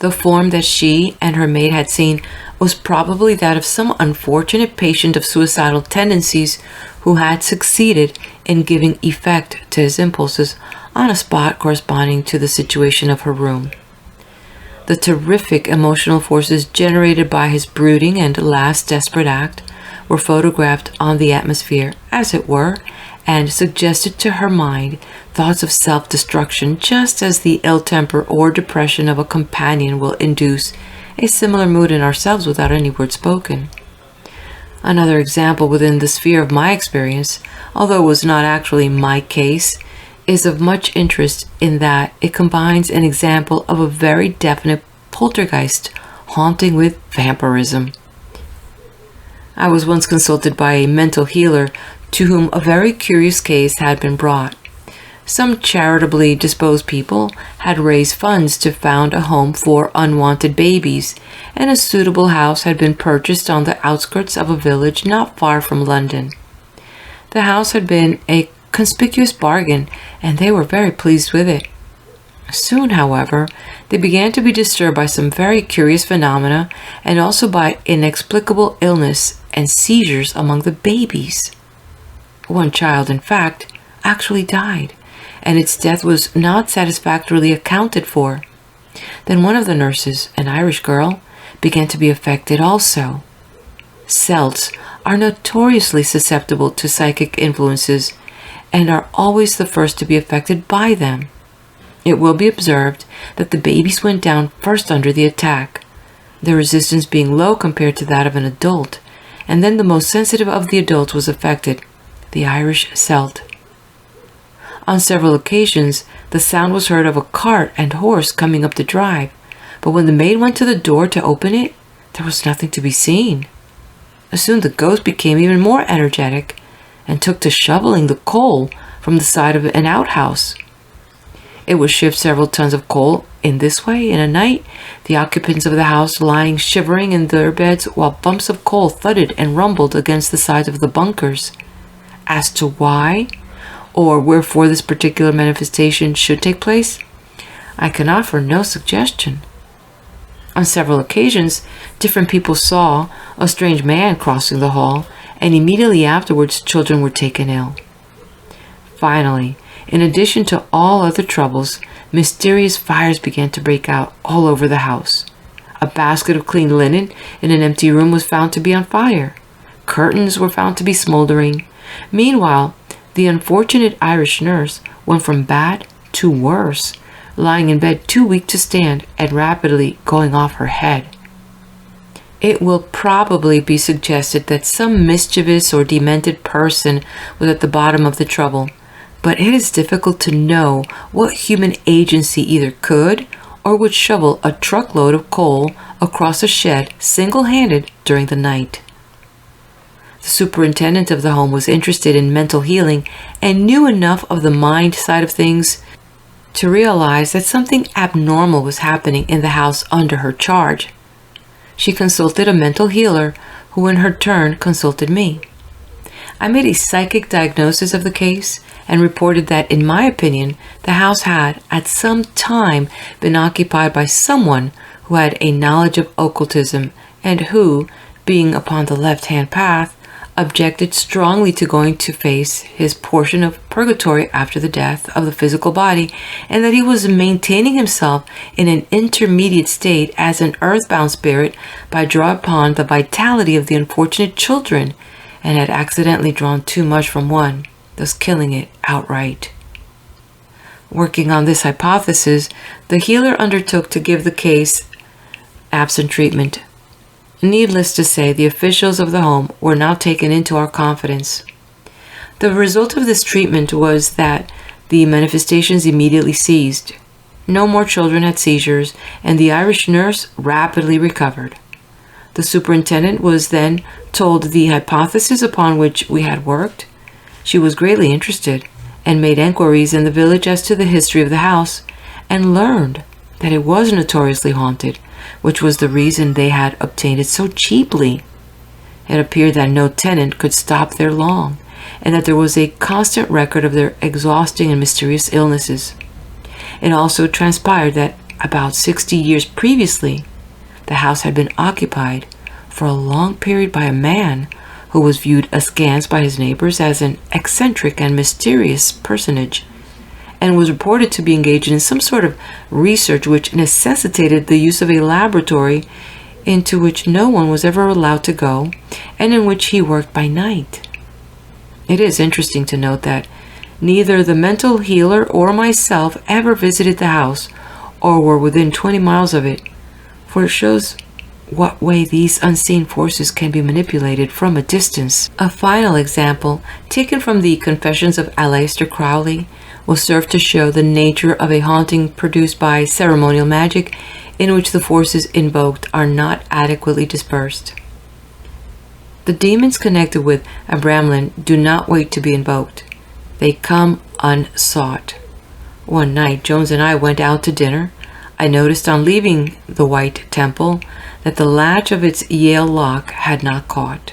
The form that she and her maid had seen was probably that of some unfortunate patient of suicidal tendencies who had succeeded in giving effect to his impulses on a spot corresponding to the situation of her room. The terrific emotional forces generated by his brooding and last desperate act were photographed on the atmosphere, as it were, and suggested to her mind thoughts of self-destruction, just as the ill temper or depression of a companion will induce a similar mood in ourselves without any word spoken. Another example within the sphere of my experience, although it was not actually my case, is of much interest in that it combines an example of a very definite poltergeist haunting with vampirism. I was once consulted by a mental healer to whom a very curious case had been brought. Some charitably disposed people had raised funds to found a home for unwanted babies, and a suitable house had been purchased on the outskirts of a village not far from London. The house had been a conspicuous bargain, and they were very pleased with it. Soon, however, they began to be disturbed by some very curious phenomena, and also by inexplicable illness and seizures among the babies. One child, in fact, actually died, and its death was not satisfactorily accounted for. Then one of the nurses, an Irish girl, began to be affected also. Celts are notoriously susceptible to psychic influences and are always the first to be affected by them. It will be observed that the babies went down first under the attack, their resistance being low compared to that of an adult, and then the most sensitive of the adults was affected, the Irish Celt. On several occasions, the sound was heard of a cart and horse coming up the drive, but when the maid went to the door to open it, there was nothing to be seen. Soon the ghost became even more energetic and took to shoveling the coal from the side of an outhouse. It would shift several tons of coal in this way in a night, the occupants of the house lying shivering in their beds while bumps of coal thudded and rumbled against the sides of the bunkers. As to why or wherefore this particular manifestation should take place, I can offer no suggestion. On several occasions, different people saw a strange man crossing the hall, and immediately afterwards children were taken ill. Finally, in addition to all other troubles, mysterious fires began to break out all over the house. A basket of clean linen in an empty room was found to be on fire. Curtains were found to be smoldering. Meanwhile, the unfortunate Irish nurse went from bad to worse, lying in bed too weak to stand and rapidly going off her head. It will probably be suggested that some mischievous or demented person was at the bottom of the trouble, but it is difficult to know what human agency either could or would shovel a truckload of coal across a shed single-handed during the night. The superintendent of the home was interested in mental healing and knew enough of the mind side of things to realize that something abnormal was happening in the house under her charge. She consulted a mental healer who in her turn consulted me. I made a psychic diagnosis of the case and reported that, in my opinion, the house had at some time been occupied by someone who had a knowledge of occultism and who, being upon the left-hand path, objected strongly to going to face his portion of purgatory after the death of the physical body, and that he was maintaining himself in an intermediate state as an earthbound spirit by drawing upon the vitality of the unfortunate children, and had accidentally drawn too much from one, thus killing it outright. Working on this hypothesis, the healer undertook to give the case absent treatment. Needless to say, the officials of the home were now taken into our confidence. The result of this treatment was that the manifestations immediately ceased. No more children had seizures, and the Irish nurse rapidly recovered. The superintendent was then told the hypothesis upon which we had worked. She was greatly interested and made enquiries in the village as to the history of the house, and learned that it was notoriously haunted, which was the reason they had obtained it so cheaply. It appeared that no tenant could stop there long, and that there was a constant record of their exhausting and mysterious illnesses. It also transpired that about 60 years previously, the house had been occupied for a long period by a man who was viewed askance by his neighbors as an eccentric and mysterious personage, and was reported to be engaged in some sort of research which necessitated the use of a laboratory into which no one was ever allowed to go, and in which he worked by night. It is interesting to note that neither the mental healer or myself ever visited the house or were within 20 miles of it, for it shows what way these unseen forces can be manipulated from a distance. A final example, taken from the Confessions of Aleister Crowley, will serve to show the nature of a haunting produced by ceremonial magic in which the forces invoked are not adequately dispersed. The demons connected with Abramlin do not wait to be invoked. They come unsought. One night, Jones and I went out to dinner. I noticed on leaving the White Temple that the latch of its Yale lock had not caught.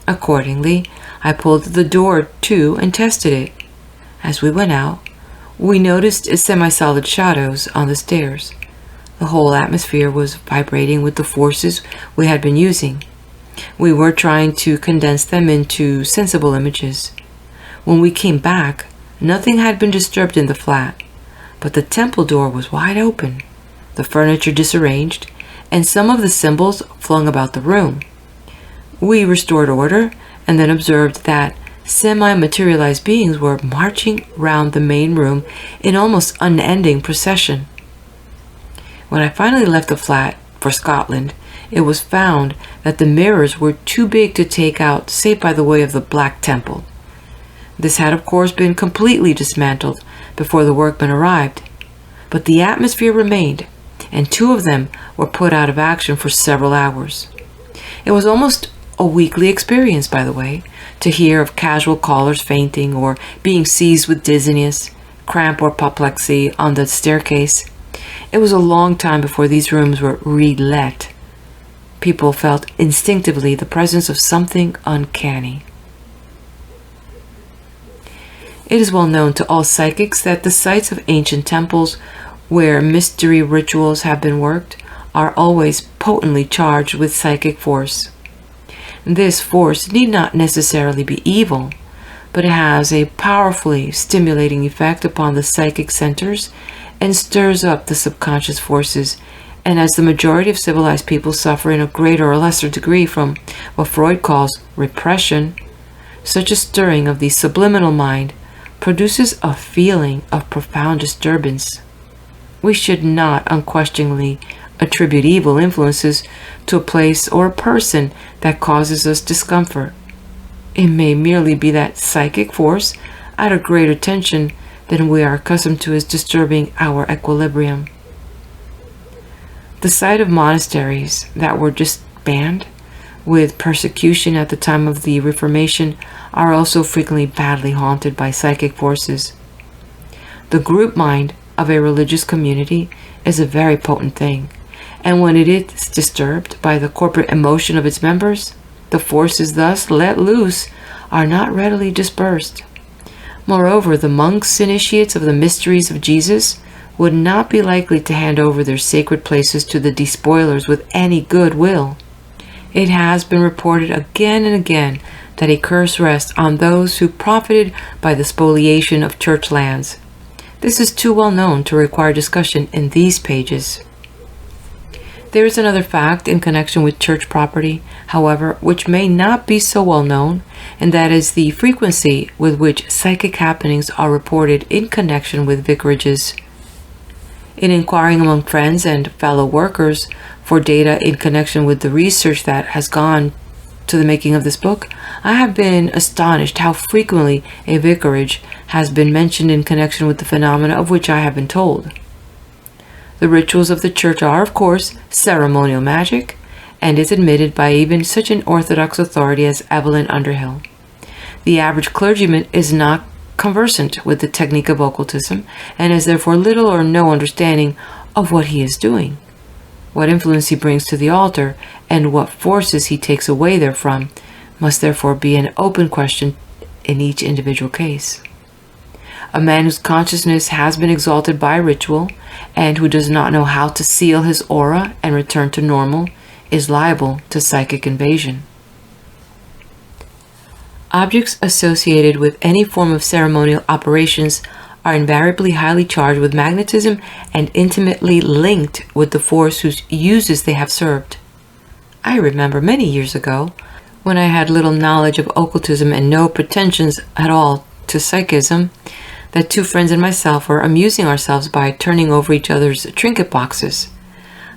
Accordingly, I pulled the door to and tested it. As we went out, we noticed semi-solid shadows on the stairs. The whole atmosphere was vibrating with the forces we had been using. We were trying to condense them into sensible images. When we came back, nothing had been disturbed in the flat, but the temple door was wide open, the furniture disarranged, and some of the symbols flung about the room. We restored order and then observed that semi-materialized beings were marching round the main room in almost unending procession. When I finally left the flat for Scotland, it was found that the mirrors were too big to take out save by the way of the Black Temple. This had of course been completely dismantled before the workmen arrived, but the atmosphere remained, and 2 of them were put out of action for several hours. It was almost a weekly experience, by the way, to hear of casual callers fainting or being seized with dizziness, cramp or apoplexy on the staircase. It was a long time before these rooms were re-let. People felt instinctively the presence of something uncanny. It is well known to all psychics that the sites of ancient temples where mystery rituals have been worked are always potently charged with psychic force. This force need not necessarily be evil, but it has a powerfully stimulating effect upon the psychic centers and stirs up the subconscious forces. And as the majority of civilized people suffer in a greater or lesser degree from what Freud calls repression, such a stirring of the subliminal mind produces a feeling of profound disturbance. We should not unquestioningly attribute evil influences to a place or a person that causes us discomfort. It may merely be that psychic force at a greater tension than we are accustomed to is disturbing our equilibrium. The sight of monasteries that were disbanded with persecution at the time of the Reformation are also frequently badly haunted by psychic forces. The group mind of a religious community is a very potent thing, and when it is disturbed by the corporate emotion of its members, the forces thus let loose are not readily dispersed. Moreover, the monks initiates of the mysteries of Jesus would not be likely to hand over their sacred places to the despoilers with any good will. It has been reported again and again that a curse rests on those who profited by the spoliation of church lands. This is too well known to require discussion in these pages. There is another fact in connection with church property, however, which may not be so well known, and that is the frequency with which psychic happenings are reported in connection with vicarages. In inquiring among friends and fellow workers for data in connection with the research that has gone to the making of this book, I have been astonished how frequently a vicarage has been mentioned in connection with the phenomena of which I have been told. The rituals of the church are, of course, ceremonial magic, and is admitted by even such an orthodox authority as Evelyn Underhill. The average clergyman is not conversant with the technique of occultism, and has therefore little or no understanding of what he is doing. What influence he brings to the altar, and what forces he takes away therefrom, must therefore be an open question in each individual case. A man whose consciousness has been exalted by ritual, and who does not know how to seal his aura and return to normal, is liable to psychic invasion. Objects associated with any form of ceremonial operations are invariably highly charged with magnetism and intimately linked with the force whose uses they have served. I remember many years ago, when I had little knowledge of occultism and no pretensions at all to psychism, that two friends and myself were amusing ourselves by turning over each other's trinket boxes.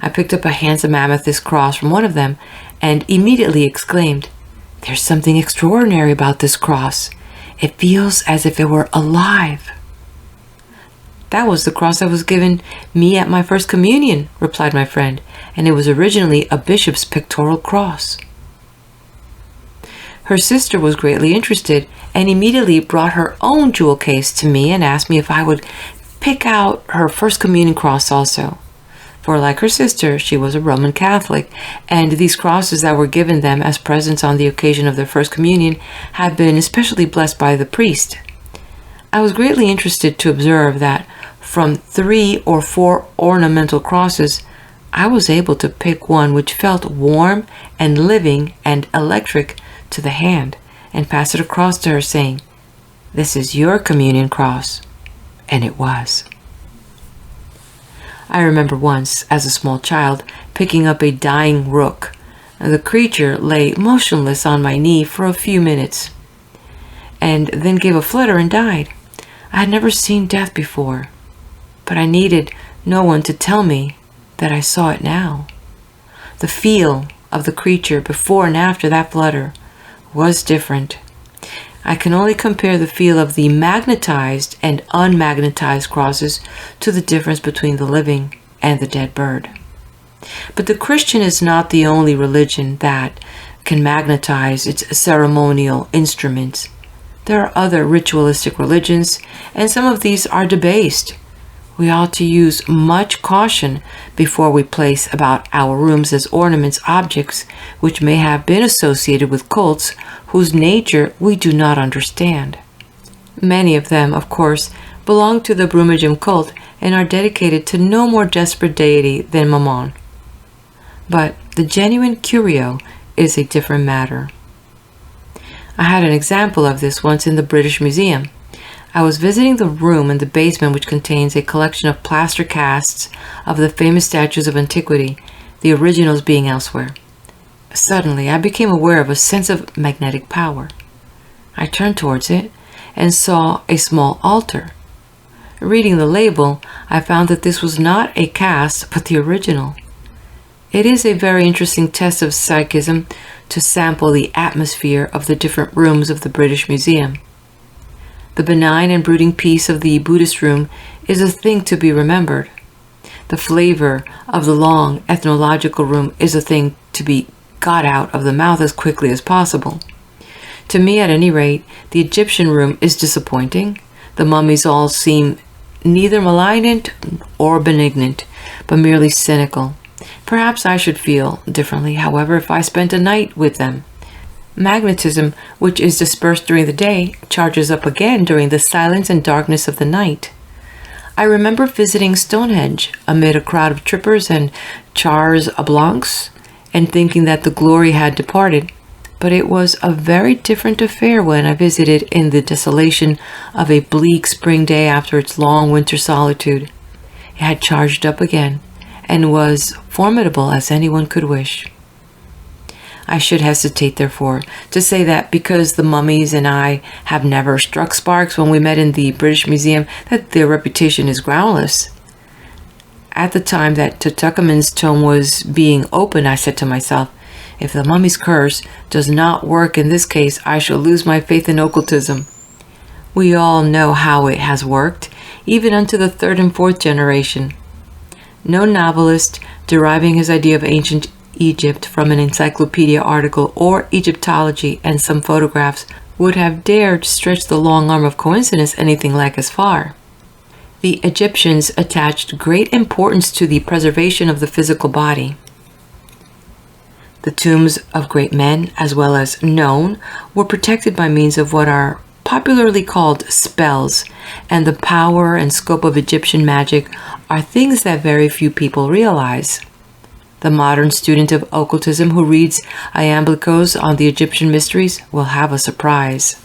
I picked up a handsome amethyst cross from one of them and immediately exclaimed, "There's something extraordinary about this cross. It feels as if it were alive." "That was the cross that was given me at my first communion," replied my friend, "and it was originally a bishop's pictorial cross." Her sister was greatly interested and immediately brought her own jewel case to me and asked me if I would pick out her first communion cross also. For like her sister, she was a Roman Catholic, and these crosses that were given them as presents on the occasion of their first communion had been especially blessed by the priest. I was greatly interested to observe that from 3 or 4 ornamental crosses, I was able to pick one which felt warm and living and electric to the hand and pass it across to her, saying, "This is your communion cross." And it was. I remember once, as a small child, picking up a dying rook. The creature lay motionless on my knee for a few minutes, and then gave a flutter and died. I had never seen death before, but I needed no one to tell me that I saw it now. The feel of the creature before and after that flutter was different. I can only compare the feel of the magnetized and unmagnetized crosses to the difference between the living and the dead bird. But the Christian is not the only religion that can magnetize its ceremonial instruments. There are other ritualistic religions, and some of these are debased. We ought to use much caution before we place about our rooms as ornaments objects which may have been associated with cults whose nature we do not understand. Many of them, of course, belong to the Brummagem cult and are dedicated to no more desperate deity than Mammon. But the genuine curio is a different matter. I had an example of this once in the British Museum. I was visiting the room in the basement which contains a collection of plaster casts of the famous statues of antiquity, the originals being elsewhere. Suddenly, I became aware of a sense of magnetic power. I turned towards it and saw a small altar. Reading the label, I found that this was not a cast, but the original. It is a very interesting test of psychism to sample the atmosphere of the different rooms of the British Museum. The benign and brooding peace of the Buddhist room is a thing to be remembered. The flavor of the long ethnological room is a thing to be got out of the mouth as quickly as possible. To me, at any rate, the Egyptian room is disappointing. The mummies all seem neither malignant or benignant, but merely cynical. Perhaps I should feel differently, however, if I spent a night with them. Magnetism, which is dispersed during the day, charges up again during the silence and darkness of the night. I remember visiting Stonehenge amid a crowd of trippers and chars a blancs, and thinking that the glory had departed, but it was a very different affair when I visited in the desolation of a bleak spring day after its long winter solitude. It had charged up again, and was formidable as anyone could wish. I should hesitate, therefore, to say that because the mummies and I have never struck sparks when we met in the British Museum, that their reputation is groundless. At the time that Tutankhamun's tomb was being opened, I said to myself, if the mummy's curse does not work in this case, I shall lose my faith in occultism. We all know how it has worked, even unto the 3rd and 4th generation. No novelist, deriving his idea of ancient Egypt from an encyclopedia article or Egyptology and some photographs, would have dared stretch the long arm of coincidence anything like as far. The Egyptians attached great importance to the preservation of the physical body. The tombs of great men, as well as known, were protected by means of what are popularly called spells, and the power and scope of Egyptian magic are things that very few people realize. The modern student of occultism who reads iamblichos on the Egyptian mysteries will have a surprise.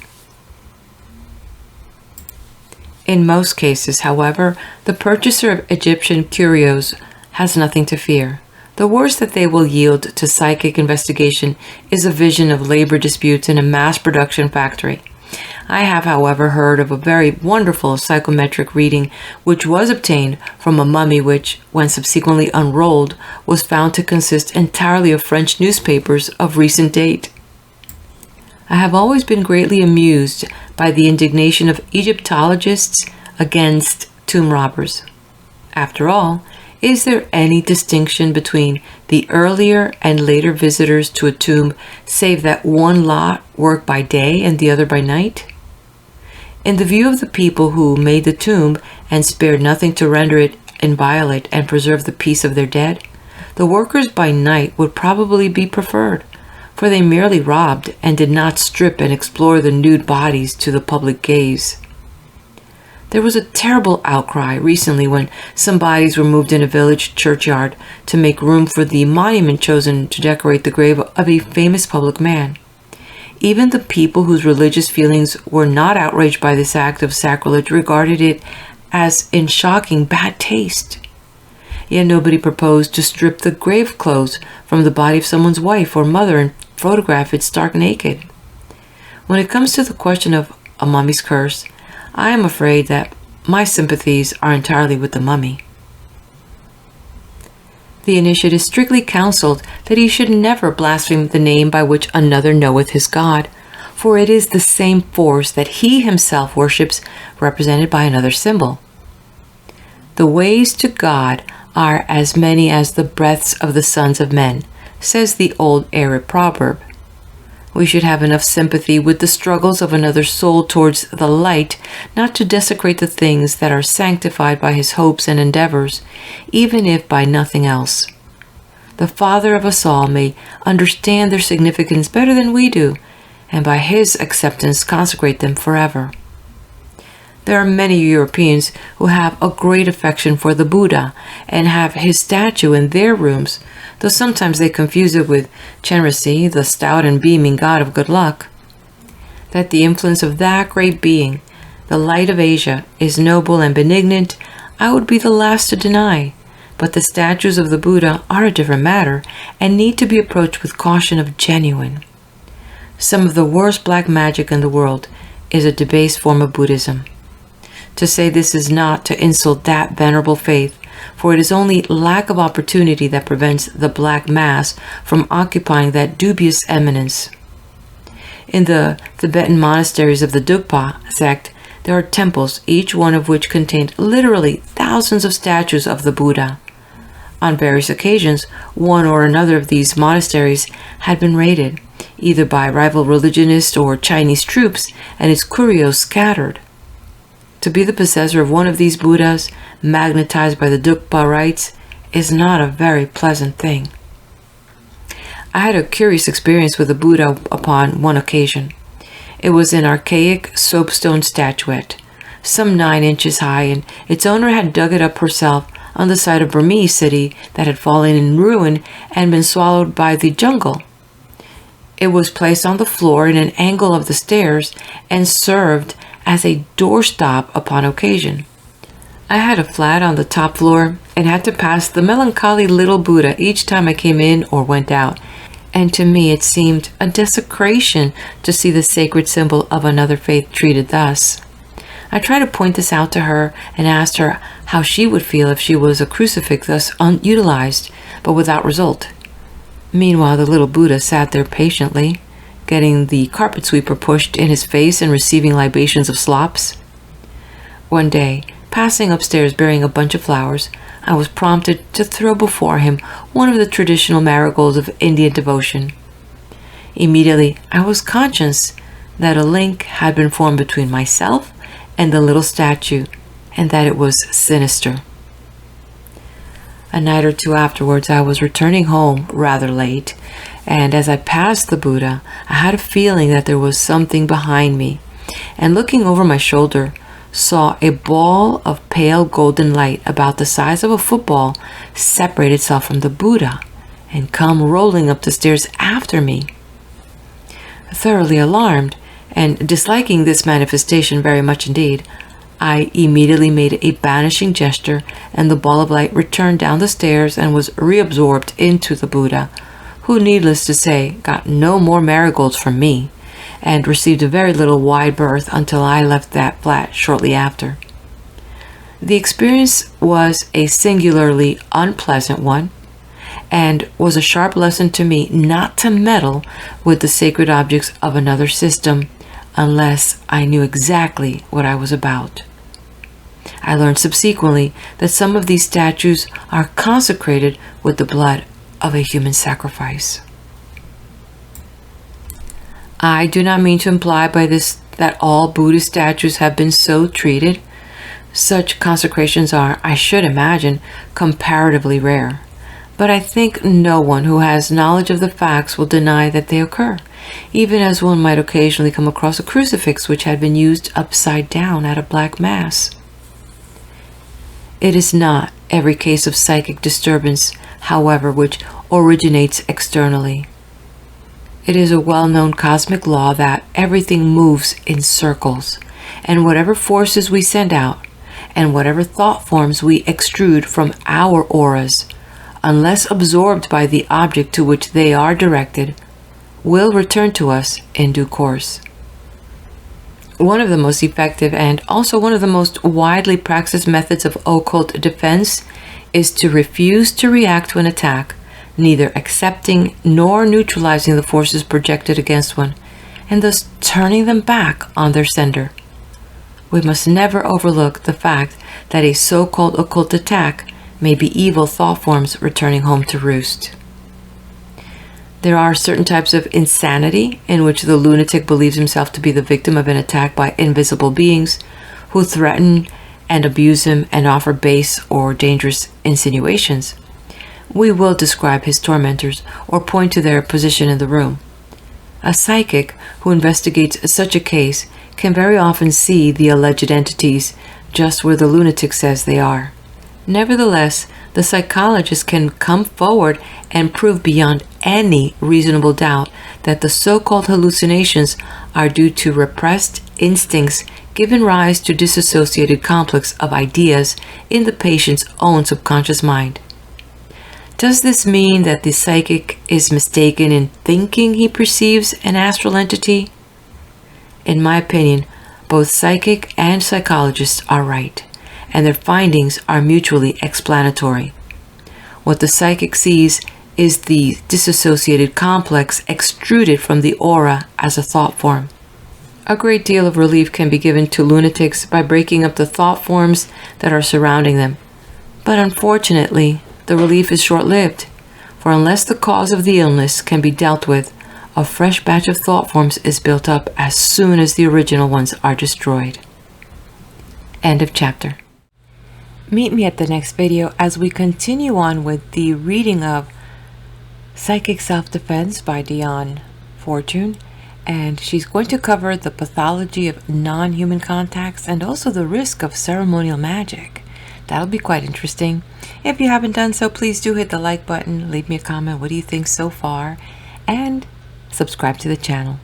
In most cases, however, the purchaser of Egyptian curios has nothing to fear. The worst that they will yield to psychic investigation is a vision of labor disputes in a mass production factory. I have, however, heard of a very wonderful psychometric reading which was obtained from a mummy which, when subsequently unrolled, was found to consist entirely of French newspapers of recent date. I have always been greatly amused by the indignation of Egyptologists against tomb robbers. After all, is there any distinction between the earlier and later visitors to a tomb save that one lot worked by day and the other by night? In the view of the people who made the tomb and spared nothing to render it inviolate and preserve the peace of their dead, the workers by night would probably be preferred, for they merely robbed and did not strip and explore the nude bodies to the public gaze. There was a terrible outcry recently when some bodies were moved in a village churchyard to make room for the monument chosen to decorate the grave of a famous public man. Even the people whose religious feelings were not outraged by this act of sacrilege regarded it as in shocking bad taste. Yet nobody proposed to strip the grave clothes from the body of someone's wife or mother and photograph it stark naked. When it comes to the question of a mummy's curse, I am afraid that my sympathies are entirely with the mummy. The initiate is strictly counseled that he should never blaspheme the name by which another knoweth his God, for it is the same force that he himself worships, represented by another symbol. The ways to God are as many as the breaths of the sons of men, says the old Arab proverb. We should have enough sympathy with the struggles of another soul towards the light, not to desecrate the things that are sanctified by his hopes and endeavors, even if by nothing else. The Father of us all may understand their significance better than we do, and by his acceptance consecrate them forever. There are many Europeans who have a great affection for the Buddha and have his statue in their rooms, though sometimes they confuse it with Chenrezig, the stout and beaming god of good luck. That the influence of that great being, the light of Asia, is noble and benignant, I would be the last to deny, but the statues of the Buddha are a different matter and need to be approached with caution of genuine. Some of the worst black magic in the world is a debased form of Buddhism. To say this is not to insult that venerable faith, for it is only lack of opportunity that prevents the black mass from occupying that dubious eminence. In the Tibetan monasteries of the Dugpa sect, there are temples, each one of which contained literally thousands of statues of the Buddha. On various occasions, one or another of these monasteries had been raided, either by rival religionists or Chinese troops, and its curios scattered. To be the possessor of one of these Buddhas, magnetized by the Dugpa rites, is not a very pleasant thing. I had a curious experience with a Buddha upon one occasion. It was an archaic soapstone statuette, some 9 inches high, and its owner had dug it up herself on the site of Burmese city that had fallen in ruin and been swallowed by the jungle. It was placed on the floor in an angle of the stairs and served as a doorstop upon occasion. I had a flat on the top floor and had to pass the melancholy little Buddha each time I came in or went out, and to me it seemed a desecration to see the sacred symbol of another faith treated thus. I tried to point this out to her and asked her how she would feel if she was a crucifix thus unutilized, but without result. Meanwhile, the little Buddha sat there patiently, getting the carpet sweeper pushed in his face and receiving libations of slops. One day, passing upstairs bearing a bunch of flowers, I was prompted to throw before him one of the traditional marigolds of Indian devotion. Immediately, I was conscious that a link had been formed between myself and the little statue, and that it was sinister. A night or two afterwards, I was returning home rather late, and as I passed the Buddha, I had a feeling that there was something behind me, and looking over my shoulder, saw a ball of pale golden light about the size of a football separate itself from the Buddha and come rolling up the stairs after me. Thoroughly alarmed, and disliking this manifestation very much indeed, I immediately made a banishing gesture, and the ball of light returned down the stairs and was reabsorbed into the Buddha, who, needless to say, got no more marigolds from me, and received a very little wide berth until I left that flat shortly after. The experience was a singularly unpleasant one, and was a sharp lesson to me not to meddle with the sacred objects of another system unless I knew exactly what I was about. I learned subsequently that some of these statues are consecrated with the blood of a human sacrifice. I do not mean to imply by this that all Buddhist statues have been so treated. Such consecrations are, I should imagine, comparatively rare. But I think no one who has knowledge of the facts will deny that they occur, even as one might occasionally come across a crucifix which had been used upside down at a black mass. It is not every case of psychic disturbance, however, which originates externally. It is a well-known cosmic law that everything moves in circles, and whatever forces we send out, and whatever thought forms we extrude from our auras, unless absorbed by the object to which they are directed, will return to us in due course. One of the most effective and also one of the most widely practiced methods of occult defense is to refuse to react to an attack, neither accepting nor neutralizing the forces projected against one, and thus turning them back on their sender. We must never overlook the fact that a so-called occult attack may be evil thought forms returning home to roost. There are certain types of insanity in which the lunatic believes himself to be the victim of an attack by invisible beings who threaten and abuse him and offer base or dangerous insinuations. We will describe his tormentors or point to their position in the room. A psychic who investigates such a case can very often see the alleged entities just where the lunatic says they are. Nevertheless, the psychologist can come forward and prove beyond any reasonable doubt that the so-called hallucinations are due to repressed instincts given rise to disassociated complex of ideas in the patient's own subconscious mind. Does this mean that the psychic is mistaken in thinking he perceives an astral entity? In my opinion, both psychic and psychologists are right, and their findings are mutually explanatory. What the psychic sees is the disassociated complex extruded from the aura as a thought form. A great deal of relief can be given to lunatics by breaking up the thought forms that are surrounding them. But unfortunately, the relief is short-lived, for unless the cause of the illness can be dealt with, a fresh batch of thought forms is built up as soon as the original ones are destroyed. End of chapter. Meet me at the next video as we continue on with the reading of Psychic Self-Defense by Dion Fortune, and she's going to cover the pathology of non-human contacts and also the risk of ceremonial magic. That'll be quite interesting. If you haven't done so, please do hit the like button, leave me a comment, what do you think so far, and subscribe to the channel.